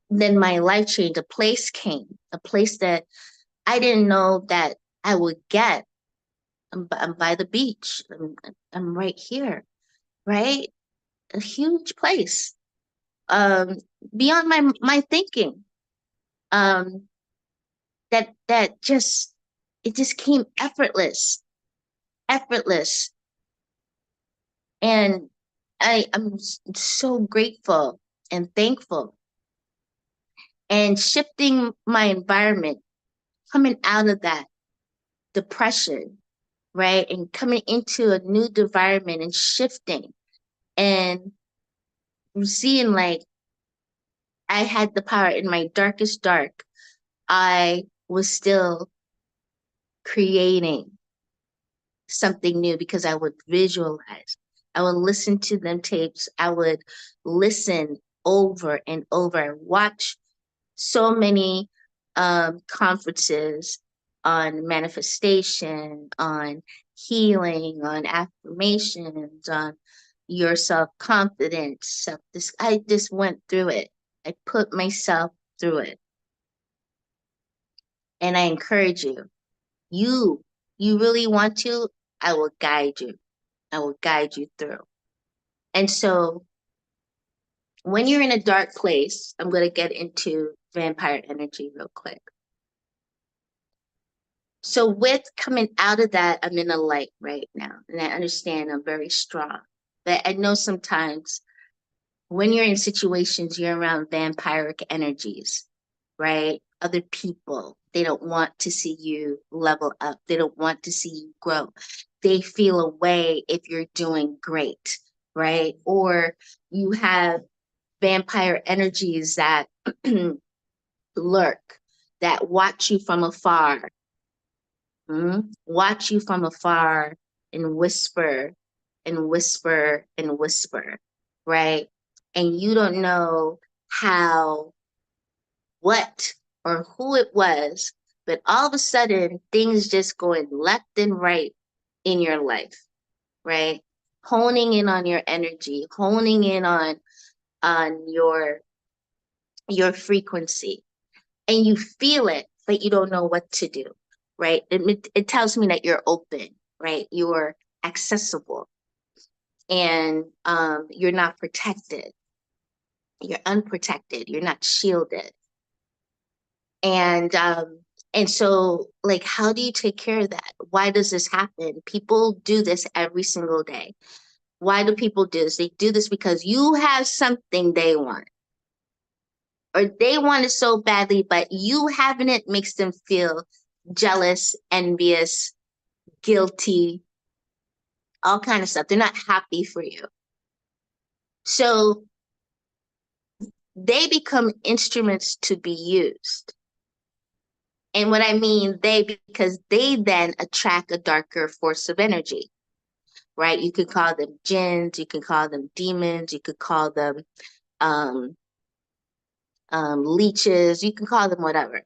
then my life changed. A place came, a place that I didn't know that I would get. I'm by the beach. I'm right here, right? A huge place. Beyond my thinking. That just it just came effortless. And I am so grateful and thankful, and shifting my environment, coming out of that depression, right? And coming into a new environment and shifting and seeing like I had the power in my darkest dark. I was still creating something new because I would visualize. I would listen to them tapes. I would listen over and over, watch so many conferences on manifestation, on healing, on affirmations, on your self confidence. I just went through it. I put myself through it, and I encourage you. You, you really want to? I will guide you. I will guide you through. And so, when you're in a dark place, I'm going to get into vampire energy real quick. So with coming out of that, I'm in a light right now, and I understand I'm very strong. But I know sometimes when you're in situations, you're around vampiric energies, right? Other people, they don't want to see you level up. They don't want to see you grow. They feel a way if you're doing great, right? Or you have vampire energies that lurk, that watch you from afar, watch you from afar and whisper and whisper and whisper, right? And you don't know how, what, or who it was, but all of a sudden things just going left and right in your life, right? Honing in on your energy, honing in on your frequency, and you feel it, but you don't know what to do, right? It tells me that you're open, right? You're accessible, and you're not protected. You're unprotected. You're not shielded. And so, like, how do you take care of that? Why does this happen? People do this every single day. Why do people do this? They do this because you have something they want, or they want it so badly, but you having it makes them feel jealous, envious, guilty, all kind of stuff. They're not happy for you. So they become instruments to be used. And what I mean they, because they then attract a darker force of energy, right? You could call them jinns, you could call them demons, you could call them um, leeches, you can call them whatever.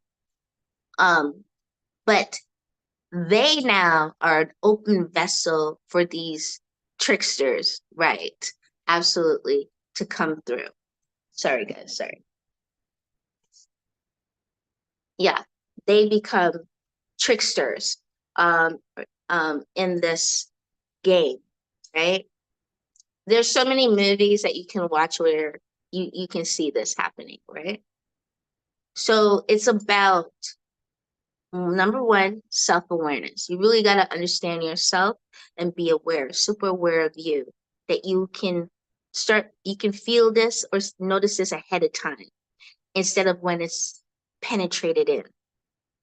But they now are an open vessel for these tricksters, right? Absolutely, to come through. Sorry, guys, sorry. Yeah, they become tricksters in this game, right? There's so many movies that you can watch where you can see this happening, right? So it's about number one, self-awareness. You really got to understand yourself and be aware, super aware of you, that you can feel this or notice this ahead of time instead of when it's penetrated in,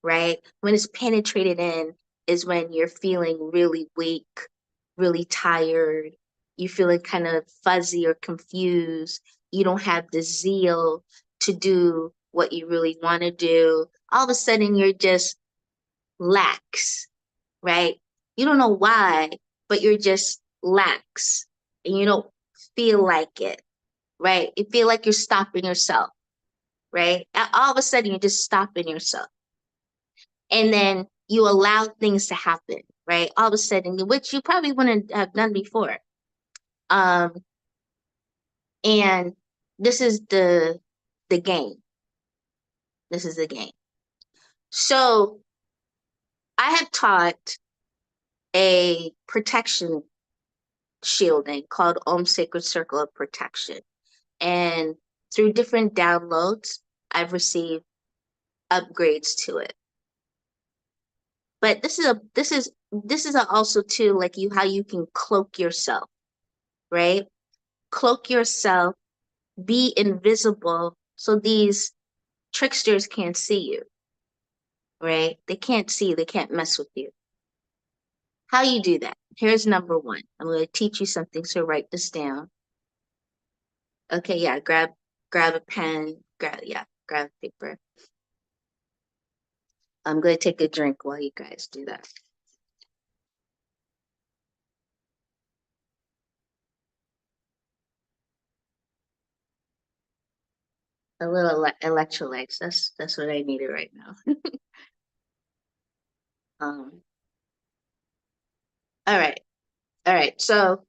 right? When it's penetrated in is when you're feeling really weak, really tired, you're feeling kind of fuzzy or confused, you don't have the zeal to do what you really want to do. All of a sudden, you're just lax, right? You don't know why, but you're just lax and you don't feel like it, right? You feel like you're stopping yourself, right? All of a sudden, you're just stopping yourself. And then you allow things to happen, right? All of a sudden, which you probably wouldn't have done before. Um, and this is the game. This is the game. So I have taught a protection shielding called Om Sacred Circle of Protection. And through different downloads, I've received upgrades to it. But this is also too like you how you can cloak yourself, right? cloak yourself, be invisible so these tricksters can't see you, right? They can't see you, they can't mess with you. How you do that? Here's number one. I'm going to teach you something, so write this down. Okay, yeah, grab a pen, grab paper. I'm going to take a drink while you guys do that. A little electrolytes. That's what I needed right now. um, all right. All right. So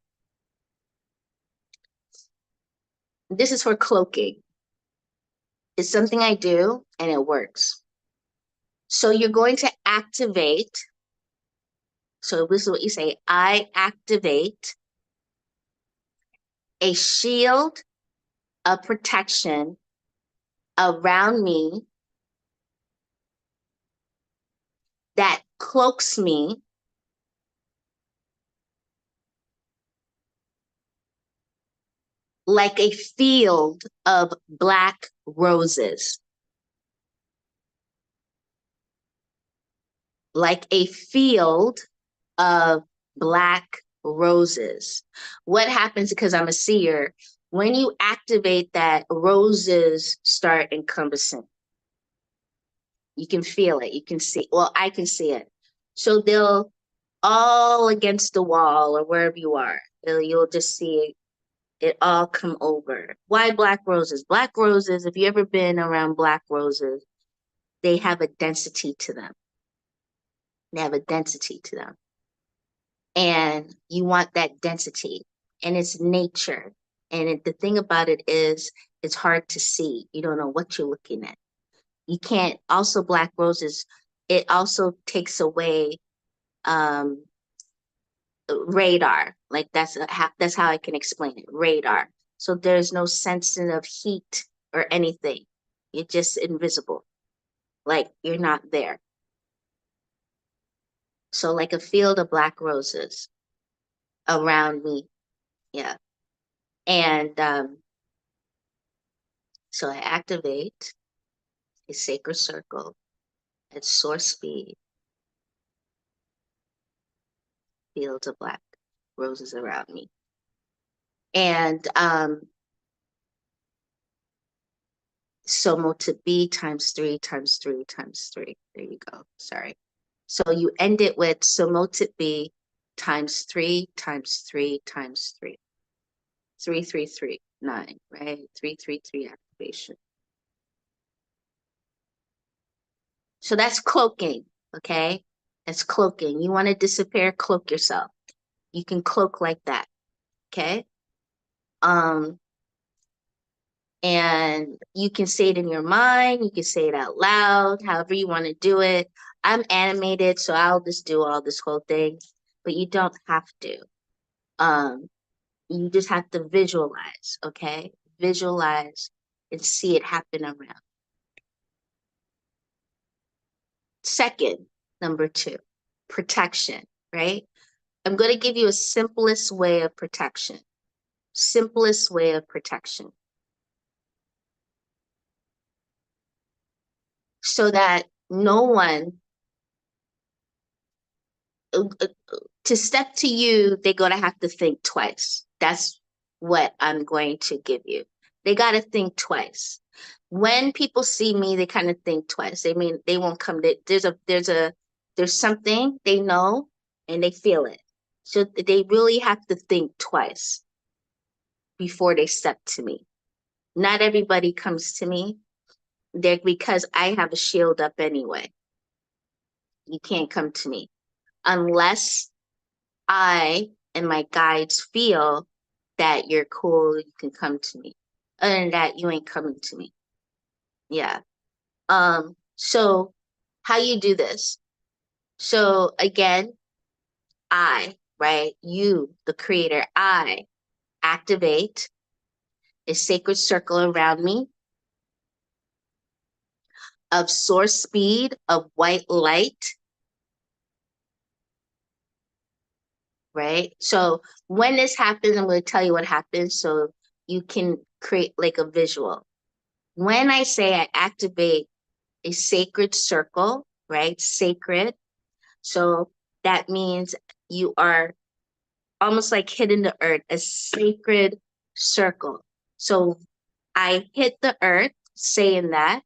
this is for cloaking. It's something I do and it works. So you're going to activate. So this is what you say. I activate a shield of protection around me that cloaks me like a field of black roses. Like a field of black roses. What happens, because I'm a seer, when you activate that, roses start encompassing. You can feel it. You can see. Well, I can see it. So they'll all against the wall or wherever you are. You'll just see it all come over. Why black roses? Black roses, if you ever been around black roses, they have a density to them. They have a density to them. And you want that density. And it's nature. And the thing about it is, it's hard to see. You don't know what you're looking at. You can't, also black roses, it also takes away radar. Like that's how I can explain it. Radar. So there's no sense of heat or anything. You're just invisible. Like you're not there. So like a field of black roses around me. Yeah. And so I activate a sacred circle at source speed, fields of black roses around me. And so multiply times 3 times 3 times 3. There you go. Sorry. So you end it with so multiply times 3 times 3 times 3. 3, 9, right? 3 activation. So that's cloaking, okay? That's cloaking. You want to disappear, cloak yourself. You can cloak like that, okay? And you can say it in your mind, you can say it out loud, however you want to do it. I'm animated, so I'll just do all this whole thing, but you don't have to. You just have to visualize, okay? Visualize and see it happen around. Second, number 2, protection, right? I'm going to give you a simplest way of protection. Simplest way of protection. So that no one, to step to you, they're going to have to think twice. That's what I'm going to give you. They got to think twice. When people see me, they kind of think twice. I mean, they won't come to, there's something they know and they feel it. So they really have to think twice before they step to me. Not everybody comes to me there because I have a shield up anyway. You can't come to me unless I and my guides feel that you're cool, you can come to me. Other than that, you ain't coming to me. Yeah. So how you do this? So again, right? You, the creator, I activate a sacred circle around me of source speed of white light right? So when this happens, I'm going to tell you what happens so you can create like a visual. When I say I activate a sacred circle, right? Sacred. So that means you are almost like hitting the earth, a sacred circle. So I hit the earth saying that,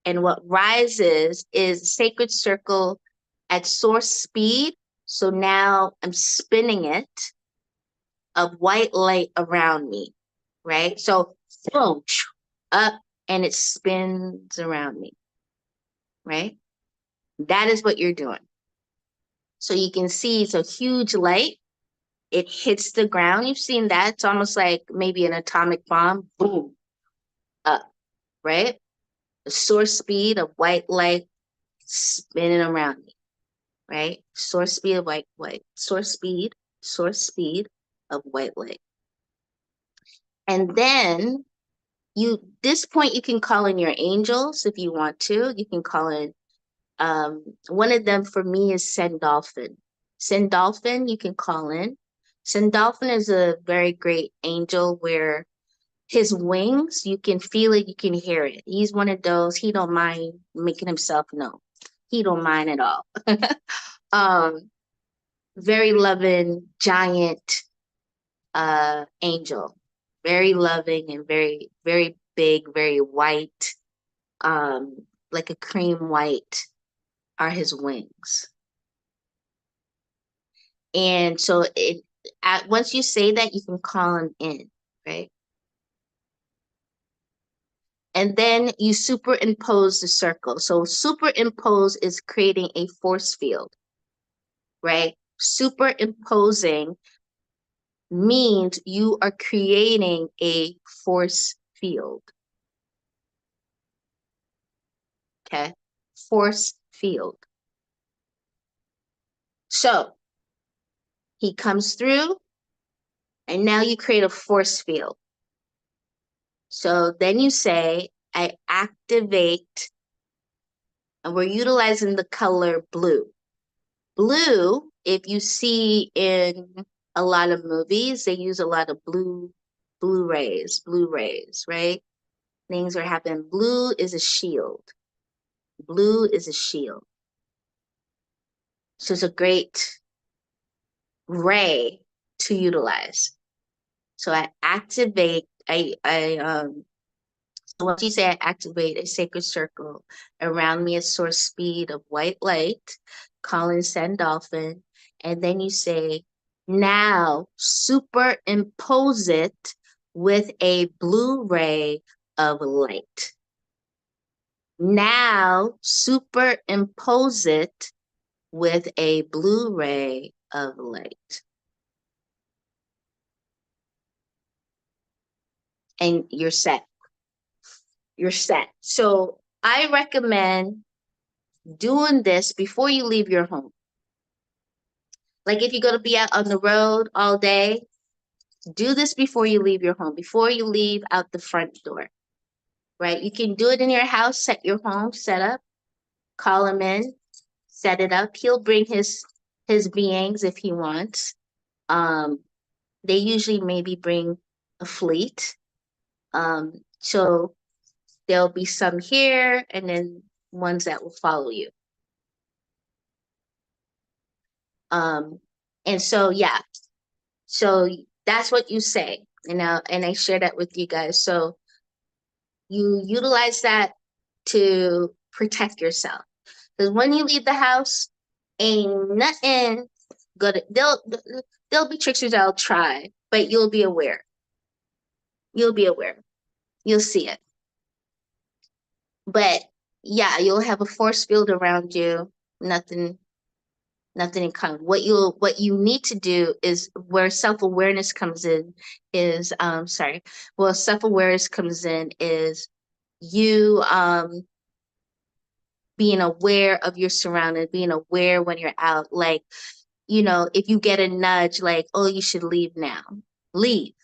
and what rises is sacred circle at source speed. So now I'm spinning it of white light around me, right? So boom, up, and it spins around me, right? That is what you're doing. So you can see it's a huge light. It hits the ground. You've seen that. It's almost like maybe an atomic bomb. Boom, up, right? The source speed of white light spinning around me, right? Source speed of source speed of white light. And then this point you can call in your angels if you want to. You can call in one of them for me is Sendolphin. Sendolphin you can call in. Sendolphin is a very great angel where his wings, you can feel it, you can hear it. He's one of those, he don't mind making himself known. He don't mind at all. um, very loving, giant angel. Very loving and very, very big, very white, like a cream white are his wings. And so once you say that, you can call him in, right? And then you superimpose the circle. So superimpose is creating a force field, right? Superimposing means you are creating a force field, okay? Force field. So he comes through, and now you create a force field. So then you say, I activate, and we're utilizing the color blue. Blue, if you see in a lot of movies, they use a lot of blue rays, right? Things are happening. Blue is a shield. Blue is a shield. So it's a great ray to utilize. So I activate, so once you say I activate a sacred circle around me at source speed of white light, calling Sendolphin, and then you say, now superimpose it with a blue ray of light. Now superimpose it with a blue ray of light. And you're set. You're set. So I recommend doing this before you leave your home. Like if you're going to be out on the road all day, do this before you leave your home, before you leave out the front door, right? You can do it in your house, set your home, set up, call him in, set it up. He'll bring his beings if he wants. They usually maybe bring a fleet. So there'll be some here and then ones that will follow you. And so, yeah, so that's what you say, and I share that with you guys. So you utilize that to protect yourself. Because when you leave the house, ain't nothing good. There'll be tricksters that'll try, but you'll be aware. You'll be aware. You'll see it. But yeah, you'll have a force field around you. Nothing in common. What you need to do is where self-awareness comes in is self-awareness comes in is you being aware of your surroundings, being aware when you're out. Like, if you get a nudge like, oh, you should leave now. Leave.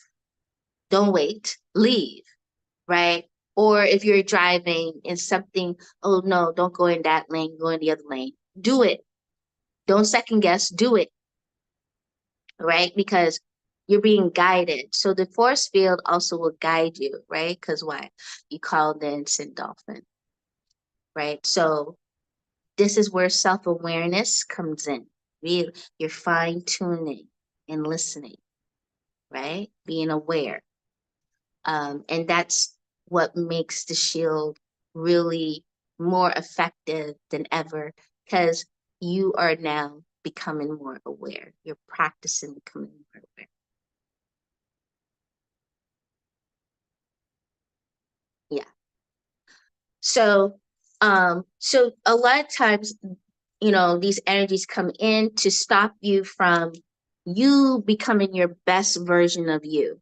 Don't wait. Leave. Right? Or if you're driving and something, oh no, don't go in that lane, go in the other lane. Do it. Don't second guess, do it. right? Because you're being guided. So the force field also will guide you, right? Because why? You called in St. Dolphin, right? So this is where self-awareness comes in. You're fine-tuning and listening, right? Being aware. And that's what makes the shield really more effective than ever because you are now becoming more aware. You're practicing becoming more aware. Yeah. So a lot of times, these energies come in to stop you from you becoming your best version of you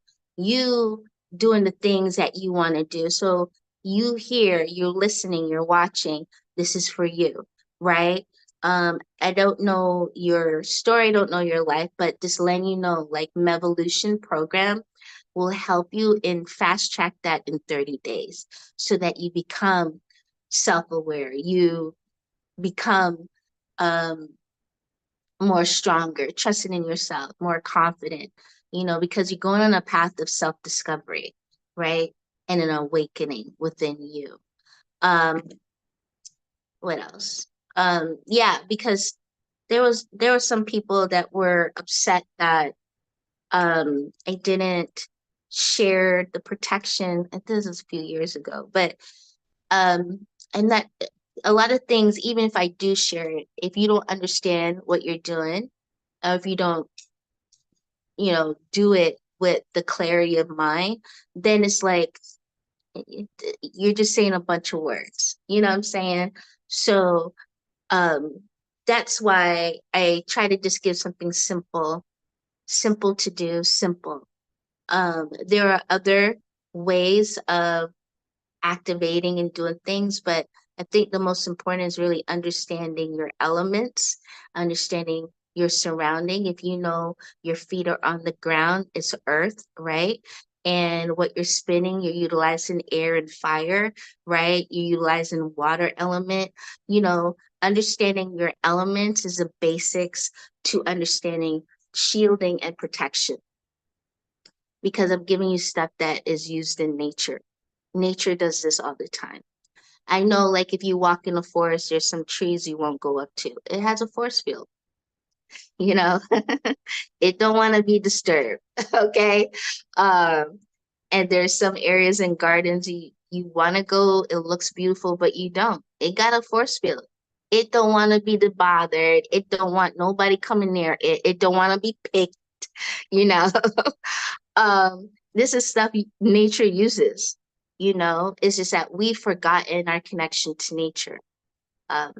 doing the things that you want to do. So you hear, you're listening, you're watching, this is for you, right? I don't know your story, I don't know your life, but just letting you know, like MEvolution program will help you in fast track that in 30 days so that you become self-aware. You become um, more stronger, trusting in yourself, more confident, because you're going on a path of self-discovery, right? And an awakening within you. Um, what else? Yeah, because there were some people that were upset that I didn't share the protection. And this is a few years ago, but and that a lot of things, even if I do share it, if you don't understand what you're doing, or if you don't, do it with the clarity of mind, then it's like you're just saying a bunch of words. You know what I'm saying? So um, that's why I try to just give something simple, simple to do, simple. There are other ways of activating and doing things, but I think the most important is really understanding your elements, understanding your surrounding. If you know your feet are on the ground, it's earth, right? And what you're spinning, you're utilizing air and fire, right? You're utilizing water element. Understanding your elements is the basics to understanding shielding and protection because I'm giving you stuff that is used in nature. Nature does this all the time. I know, like, if you walk in a forest, there's some trees you won't go up to. It has a force field, you know? It don't want to be disturbed, okay? Um, and there's some areas in gardens you want to go, it looks beautiful, but you don't. It got a force field. It don't want to be bothered. It don't want nobody coming near it. It don't want to be picked, you know? This is stuff nature uses, it's just that we've forgotten our connection to nature, um,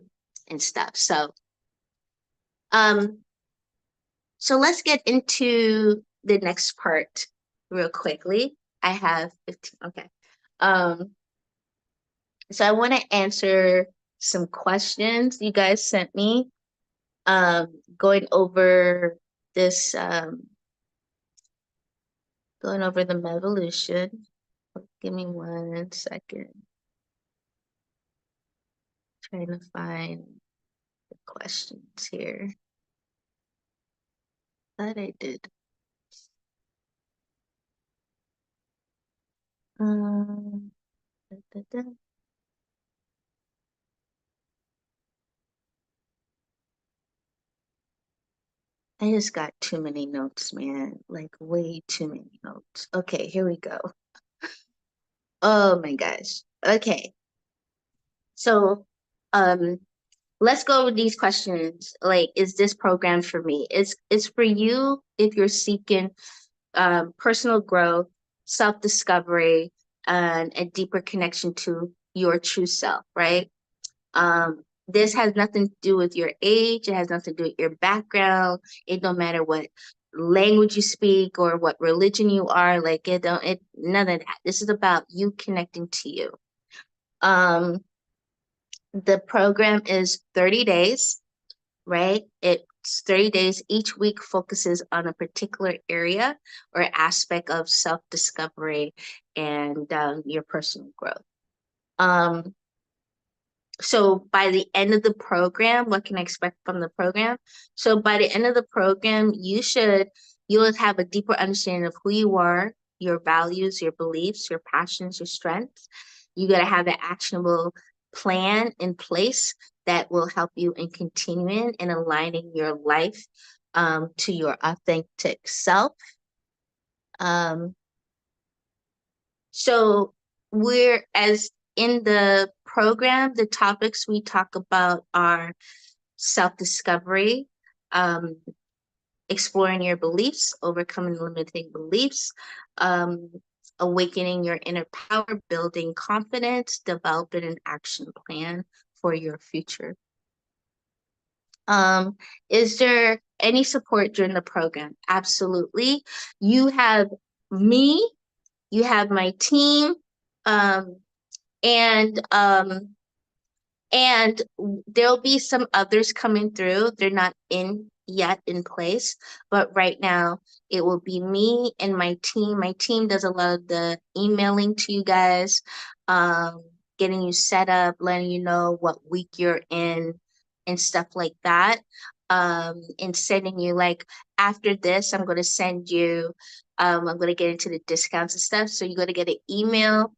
and stuff. Um, so let's get into the next part real quickly. I have 15. Okay. Um, so I want to answer some questions you guys sent me, going over this, going over the MEvolution. Give me 1 second. Trying to find the questions here. Thought I did. Da, da, da. I just got too many notes, man. Like way too many notes. Okay, here we go. Oh my gosh. Okay. So, um, let's go with these questions. Like, is this program for me? It's for you if you're seeking personal growth, self-discovery, and a deeper connection to your true self, right? This has nothing to do with your age. It has nothing to do with your background. It don't matter what language you speak or what religion you are. Like none of that. This is about you connecting to you. Um, the program is 30 days, right? It's 30 days. Each week focuses on a particular area or aspect of self-discovery and your personal growth. Um, So by the end of the program, what can I expect from the program? So by the end of the program, you'll have a deeper understanding of who you are, your values, your beliefs, your passions, your strengths. You got to have an actionable plan in place that will help you in continuing and aligning your life to your authentic self. Um, so we're as in the program, the topics we talk about are self-discovery, um, exploring your beliefs, overcoming limiting beliefs, um, awakening your inner power, building confidence, developing an action plan for your future. Is there any support during the program? Absolutely. You have me, you have my team, um, and and there'll be some others coming through. They're not in yet in place, but right now it will be me and my team. My team does a lot of the emailing to you guys, getting you set up, letting you know what week you're in and stuff like that. And sending you like after this, I'm going to send you, I'm going to get into the discounts and stuff. So you're going to get an email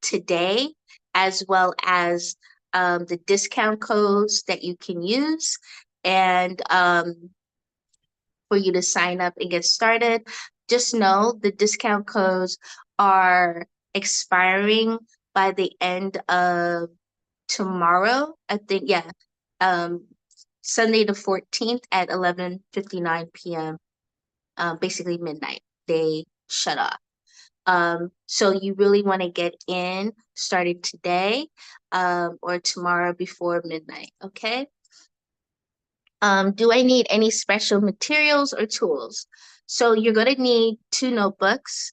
today, as well as the discount codes that you can use, and for you to sign up and get started. Just know the discount codes are expiring by the end of tomorrow. I think, yeah, um, Sunday the 14th at 11:59 p.m. Basically midnight. They shut off. So you really want to get in started today, or tomorrow before midnight, okay? Do I need any special materials or tools? So you're going to need 2 notebooks.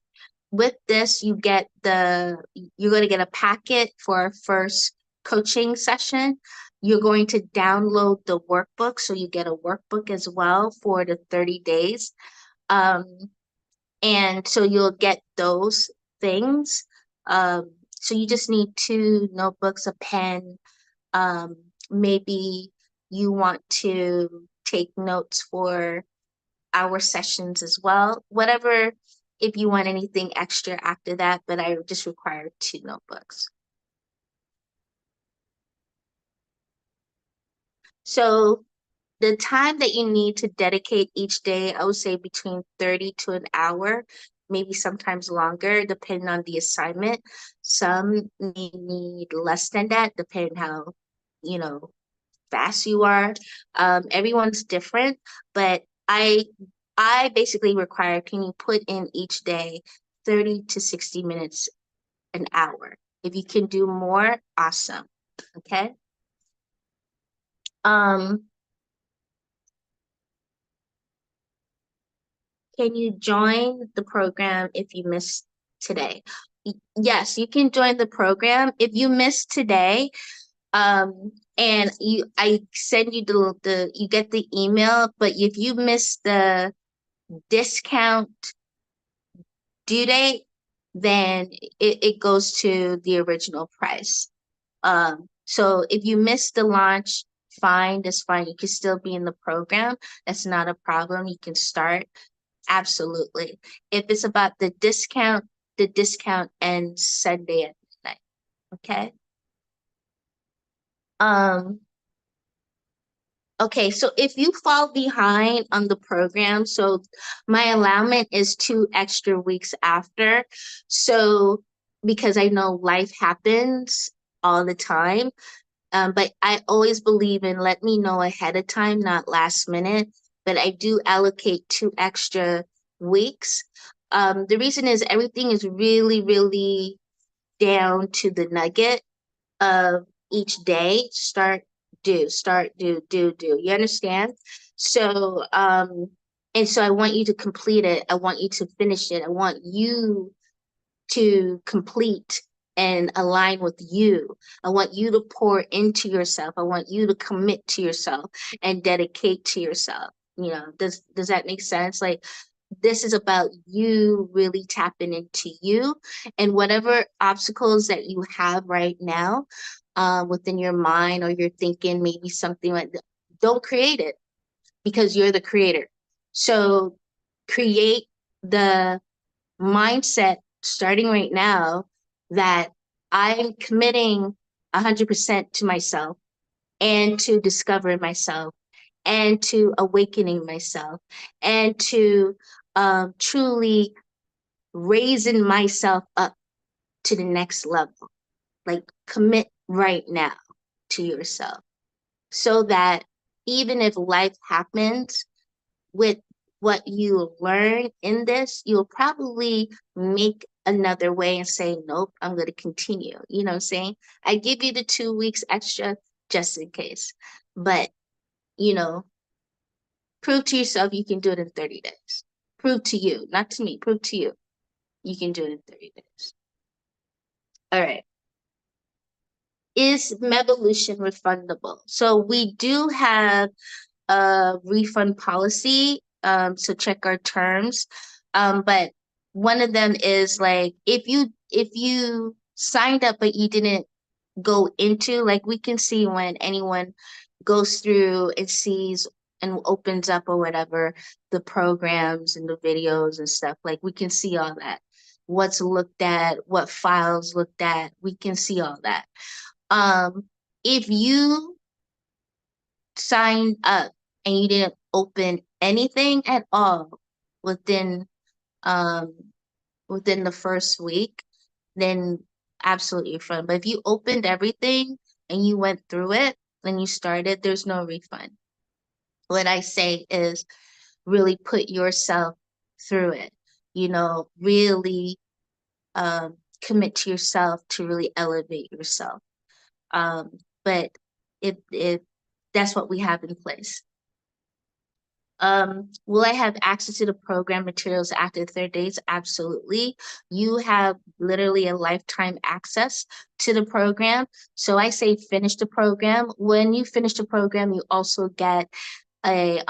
With this, you're going to get a packet for our first coaching session. You're going to download the workbook, so you get a workbook as well for the 30 days. And so you'll get those things. So you just need 2 notebooks, a pen. Maybe you want to take notes for our sessions as well. Whatever, if you want anything extra after that, but I just require 2 notebooks. So the time that you need to dedicate each day, I would say between 30 to an hour, maybe sometimes longer, depending on the assignment. Some may need less than that, depending how, you know, fast you are. Everyone's different, but I basically require, can you put in each day 30 to 60 minutes, an hour? If you can do more, awesome. Okay. Um, Can you join the program if you missed today? Yes, you can join the program if you missed today. And I send you you get the email, but if you miss the discount due date, then it goes to the original price. So if you miss the launch, fine, that's fine. You can still be in the program. That's not a problem. You can start. Absolutely. If it's about the discount ends Sunday at midnight. Okay. Um, okay, so if you fall behind on the program, so my allowance is 2 extra weeks after. So because I know life happens all the time. But I always believe in let me know ahead of time, not last minute. But I do allocate 2 extra weeks. The reason is everything is really, really down to the nugget of each day. Start, do. You understand? So, and so I want you to complete it. I want you to finish it. I want you to complete and align with you. I want you to pour into yourself. I want you to commit to yourself and dedicate to yourself. You know, does that make sense? Like this is about you really tapping into you, and whatever obstacles that you have right now, within your mind, or you're thinking maybe something like that, don't create it, because you're the creator. So create the mindset starting right now that I'm committing 100% to myself, and to discovering myself, and to awakening myself, and to truly raising myself up to the next level. Like, commit right now to yourself, so that even if life happens, with what you learn in this, you'll probably make another way and say, nope, I'm going to continue. You know what I'm saying? I give you the 2 weeks extra just in case. But, you know, prove to yourself you can do it in 30 days. Prove to you, not to me, prove to you, you can do it in 30 days. All right. Is MEvolution refundable? So we do have refund policy. So check our terms. But one of them is like, if you signed up but you didn't go into, like, we can see when anyone goes through and sees and opens up or whatever the programs and the videos and stuff, like, we can see all that, what's looked at, what files looked at, we can see all that. If you signed up and you didn't open anything at all within um within the first week, then absolutely refund. But if you opened everything and you went through it and you started, there's no refund. What I say is really put yourself through it. You know, really commit to yourself to really elevate yourself. But if that's what we have in place. Will I have access to the program materials after 30 days? Absolutely. You have literally a lifetime access to the program. So I say finish the program. When you finish the program, you also get a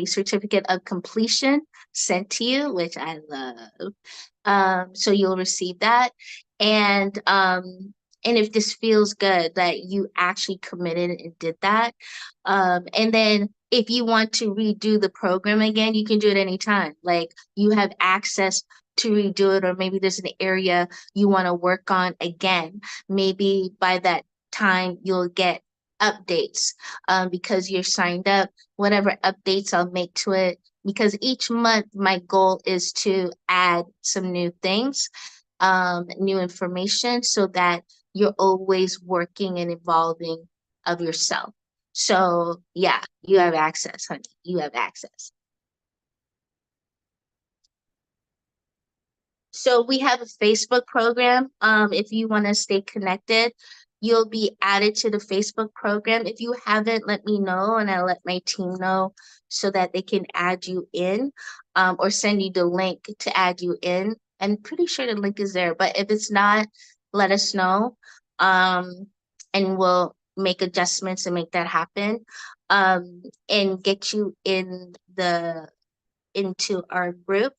certificate of completion sent to you, which I love. So you'll receive that. And if this feels good that you actually committed and did that, and then if you want to redo the program again, you can do it anytime. Like, you have access to redo it, or maybe there's an area you want to work on again. Maybe by that time you'll get updates, because you're signed up. Whatever updates I'll make to it, because each month my goal is to add some new things, new information, so that you're always working and evolving of yourself. So yeah, you have access, honey. You have access. So we have a Facebook program. If you want to stay connected, you'll be added to the Facebook program. If you haven't, let me know and I'll let my team know so that they can add you in, or send you the link to add you in. I'm pretty sure the link is there, but if it's not, let us know. And we'll make adjustments and make that happen. And get you in the into our group,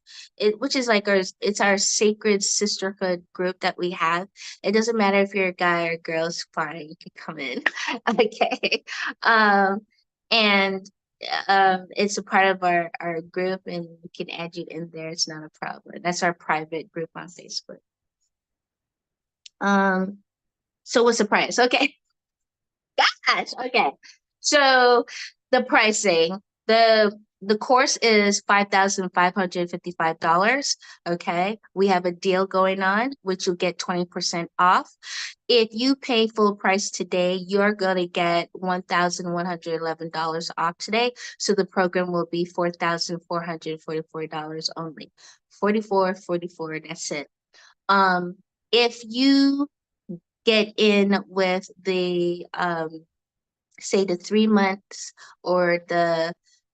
which is like it's our sacred sisterhood group that we have. It doesn't matter if you're a guy or girl, it's fine, you can come in. Okay. And it's a part of our group, and we can add you in there, it's not a problem. That's our private group on Facebook. um so what's the price? Okay. Gosh, okay. So the pricing, the course is $5,555. Okay. We have a deal going on, which you'll get 20% off. If you pay full price today, you're gonna get $1,111 off today. So the program will be $4,444 only. 44, that's it. If you get in with the say the 3 months, or the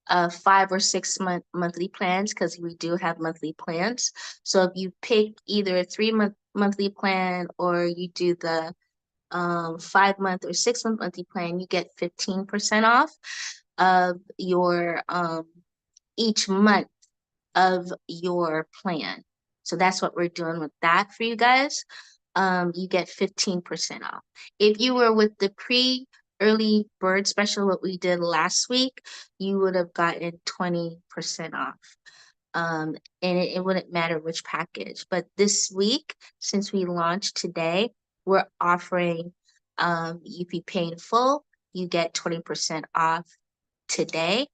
5 or 6 monthly plans, because we do have monthly plans. So if you pick either a 3 month monthly plan, or you do the 5 month or 6 month monthly plan, you get 15% off of your each month of your plan. So that's what we're doing with that for you guys. you get 15% off. If you were with the early bird special, what we did last week, you would have gotten 20% off. And it wouldn't matter which package. But this week, since we launched today, we're offering, if you pay in full, you get 20% off today.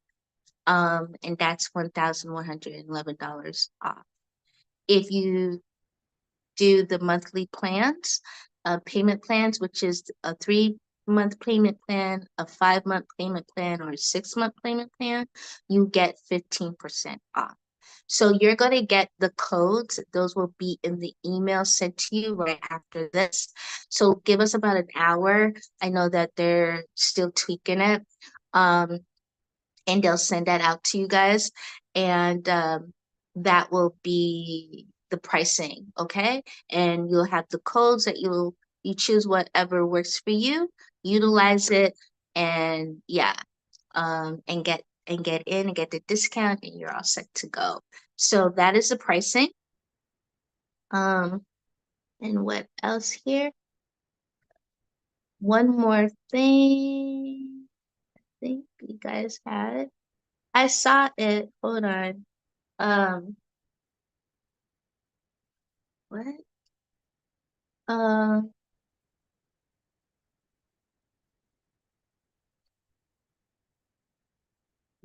And that's $1,111 off. If you do the monthly plans, payment plans, which is a 3-month payment plan, a 5-month payment plan, or a 6-month payment plan, you get 15% off. So you're going to get the codes. Those will be in the email sent to you right after this. So give us about an hour. I know that they're still tweaking it. And they'll send that out to you guys. And that will be the pricing, okay? And you'll have the codes that you choose whatever works for you, utilize it, and yeah, and get in and get the discount, and you're all set to go. So that is the pricing. And what else here? One more thing. I think you guys had. I saw it. Hold on. What? Um,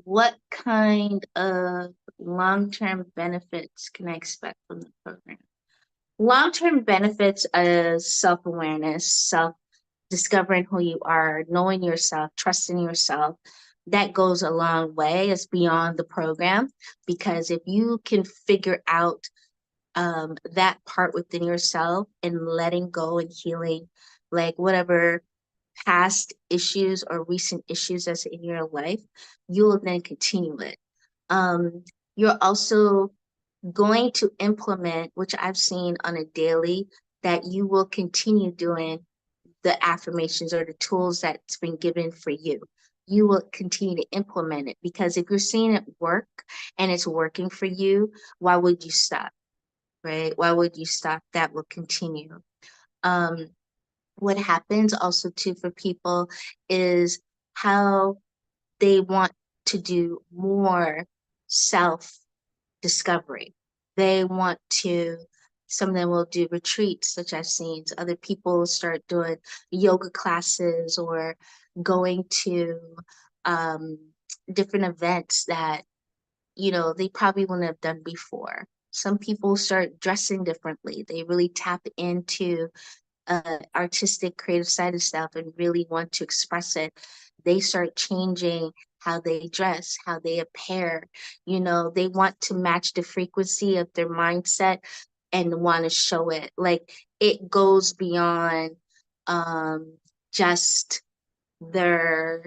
what kind of long-term benefits can I expect from the program? Long-term benefits is self-awareness, self-discovering who you are, knowing yourself, trusting yourself. That goes a long way. It's beyond the program, because if you can figure out that part within yourself and letting go and healing, like whatever past issues or recent issues that's in your life, you will then continue it. You're also going to implement, which I've seen on a daily, that you will continue doing the affirmations or the tools that's been given for you. You will continue to implement it, because if you're seeing it work and it's working for you, why would you stop? Right? Why would you stop? That will continue. What happens also too for people is how they want to do more self discovery. They want to, some of them will do retreats, such as seen. Other people start doing yoga classes or going to um, different events that, they probably wouldn't have done before. Some people start dressing differently. They really tap into artistic, creative side of stuff and really want to express it. They start changing how they dress, how they appear. They want to match the frequency of their mindset and want to show it. Like, it goes beyond just their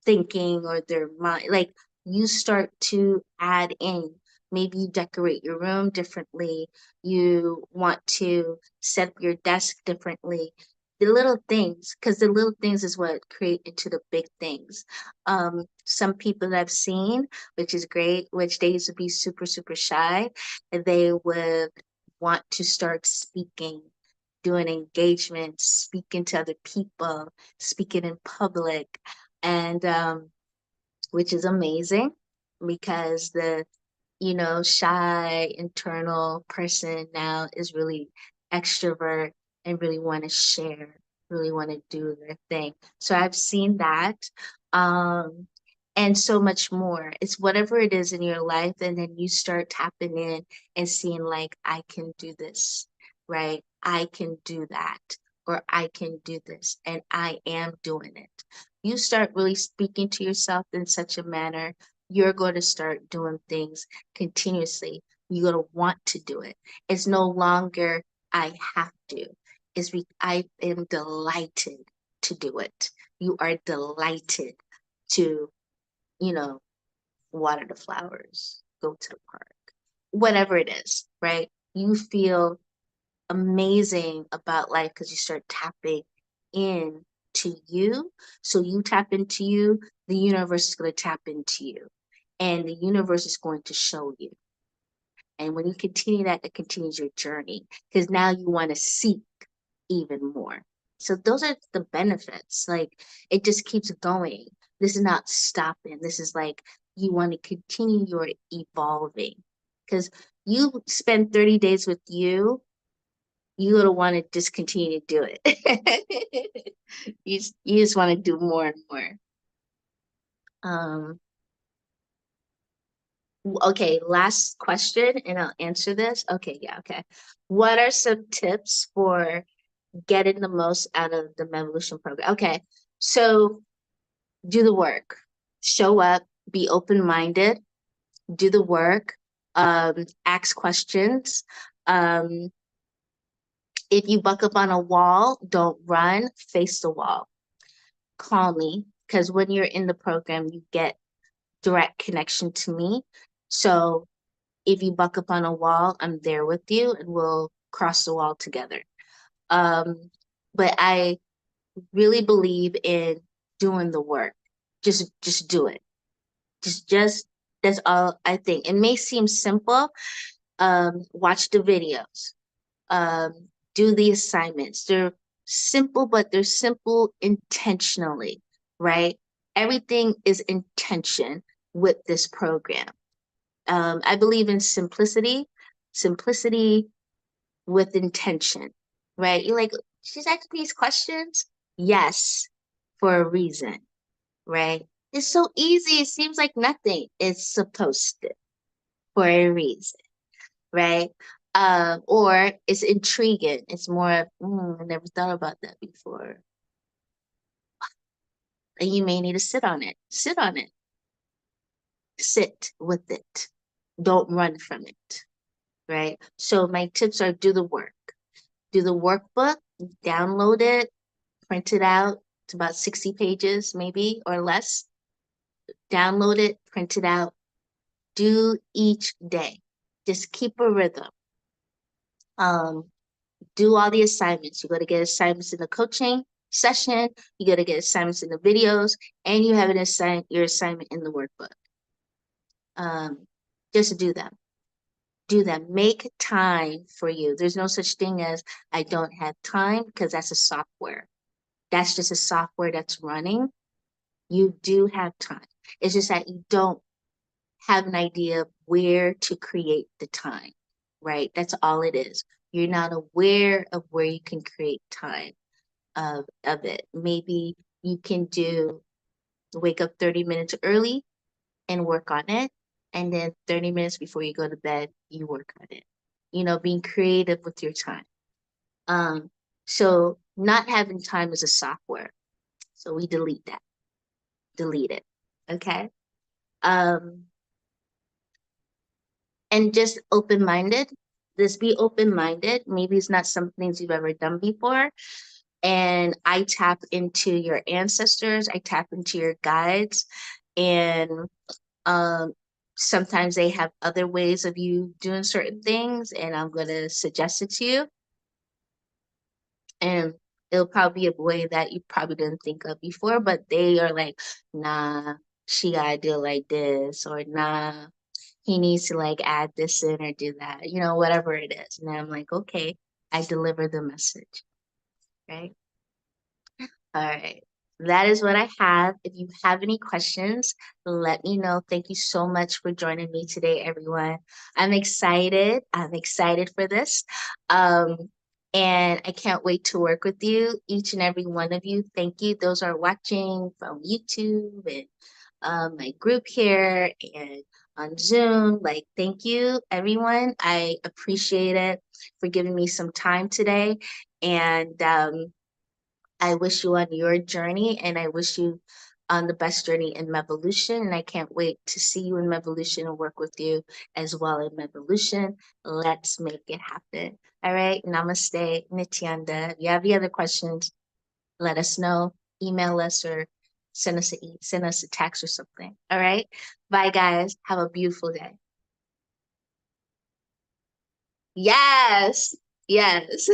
thinking or their mind. Like, you start to add in, maybe you decorate your room differently, you want to set up your desk differently. The little things, because the little things is what create into the big things. Some people that I've seen, which is great, which they used to be super super shy, they would want to start speaking, doing engagements, speaking to other people, speaking in public, and which is amazing, because the shy internal person now is really extrovert and really want to share, really want to do their thing. So I've seen that. Um, and so much more. It's whatever it is in your life, and then you start tapping in and seeing, like, I can do this, right? I can do that, or I can do this, and I am doing it. You start really speaking to yourself in such a manner, you're going to start doing things continuously. You're going to want to do it. It's no longer, I have to. I am delighted to do it. You are delighted to, you know, water the flowers, go to the park, whatever it is, right? You feel amazing about life because you start tapping in to you. So you tap into you, the universe is going to tap into you, and the universe is going to show you. And when you continue that, it continues your journey, because now you want to seek. even more. So those are the benefits. Like it just keeps going. This is not stopping. This is like you want to continue your evolving because you spend 30 days with you don't want to just continue to do it. You just want to do more and more. Um, okay, last question, and I'll answer this. Okay, yeah, okay. What are some tips for getting the most out of the MEvolution program? Okay, so do the work, show up, be open-minded, do the work, ask questions. Um, if you buck up on a wall, don't run, face the wall calmly, because when you're in the program, you get direct connection to me. So if you buck up on a wall, I'm there with you and we'll cross the wall together. But I really believe in doing the work. Just do it. Just that's all I think. It may seem simple. Watch the videos. Do the assignments. They're simple, but they're simple intentionally, right? Everything is intention with this program. I believe in simplicity, simplicity with intention, right? You're like, she's asking these questions? Yes, for a reason, right? It's so easy. It seems like nothing. It's supposed to for a reason, right? Or it's intriguing. It's more of, I never thought about that before. And you may need to sit on it. Sit on it. Sit with it. Don't run from it, right? So my tips are do the work. Do the workbook, download it, print it out. It's about 60 pages, maybe, or less. Download it, print it out. Do each day. Just keep a rhythm. Do all the assignments. You got to get assignments in the coaching session. You got to get assignments in the videos, and you have your assignment in the workbook. Just do them. Do them. Make time for you. There's no such thing as I don't have time because that's a software. That's just a software that's running. You do have time. It's just that you don't have an idea of where to create the time, right? That's all it is. You're not aware of where you can create time of it. Maybe you can wake up 30 minutes early and work on it. And then 30 minutes before you go to bed, you work on it. Being creative with your time. So not having time is a software. So we delete that. Delete it. Okay. And just open-minded. Just be open-minded. Maybe it's not some things you've ever done before. And I tap into your ancestors. I tap into your guides. And sometimes they have other ways of you doing certain things. And I'm going to suggest it to you. And it'll probably be a way that you probably didn't think of before, but they are like, nah, she gotta do it like this, or nah, he needs to like add this in or do that, whatever it is. And I'm like, okay, I deliver the message, right? All right. That is what I have. If you have any questions, let me know. Thank you so much for joining me today, everyone. I'm excited. I'm excited for this. And I can't wait to work with you, each and every one of you. Thank you. Those are watching from YouTube and my group here and on Zoom. Like, thank you, everyone. I appreciate it for giving me some time today. And I wish you on your journey, and I wish you on the best journey in MEvolution. And I can't wait to see you in MEvolution and work with you as well in MEvolution. Let's make it happen. All right. Namaste. Nityanda. If you have any other questions, let us know. Email us or send us a text or something. All right. Bye, guys. Have a beautiful day. Yes. Yes.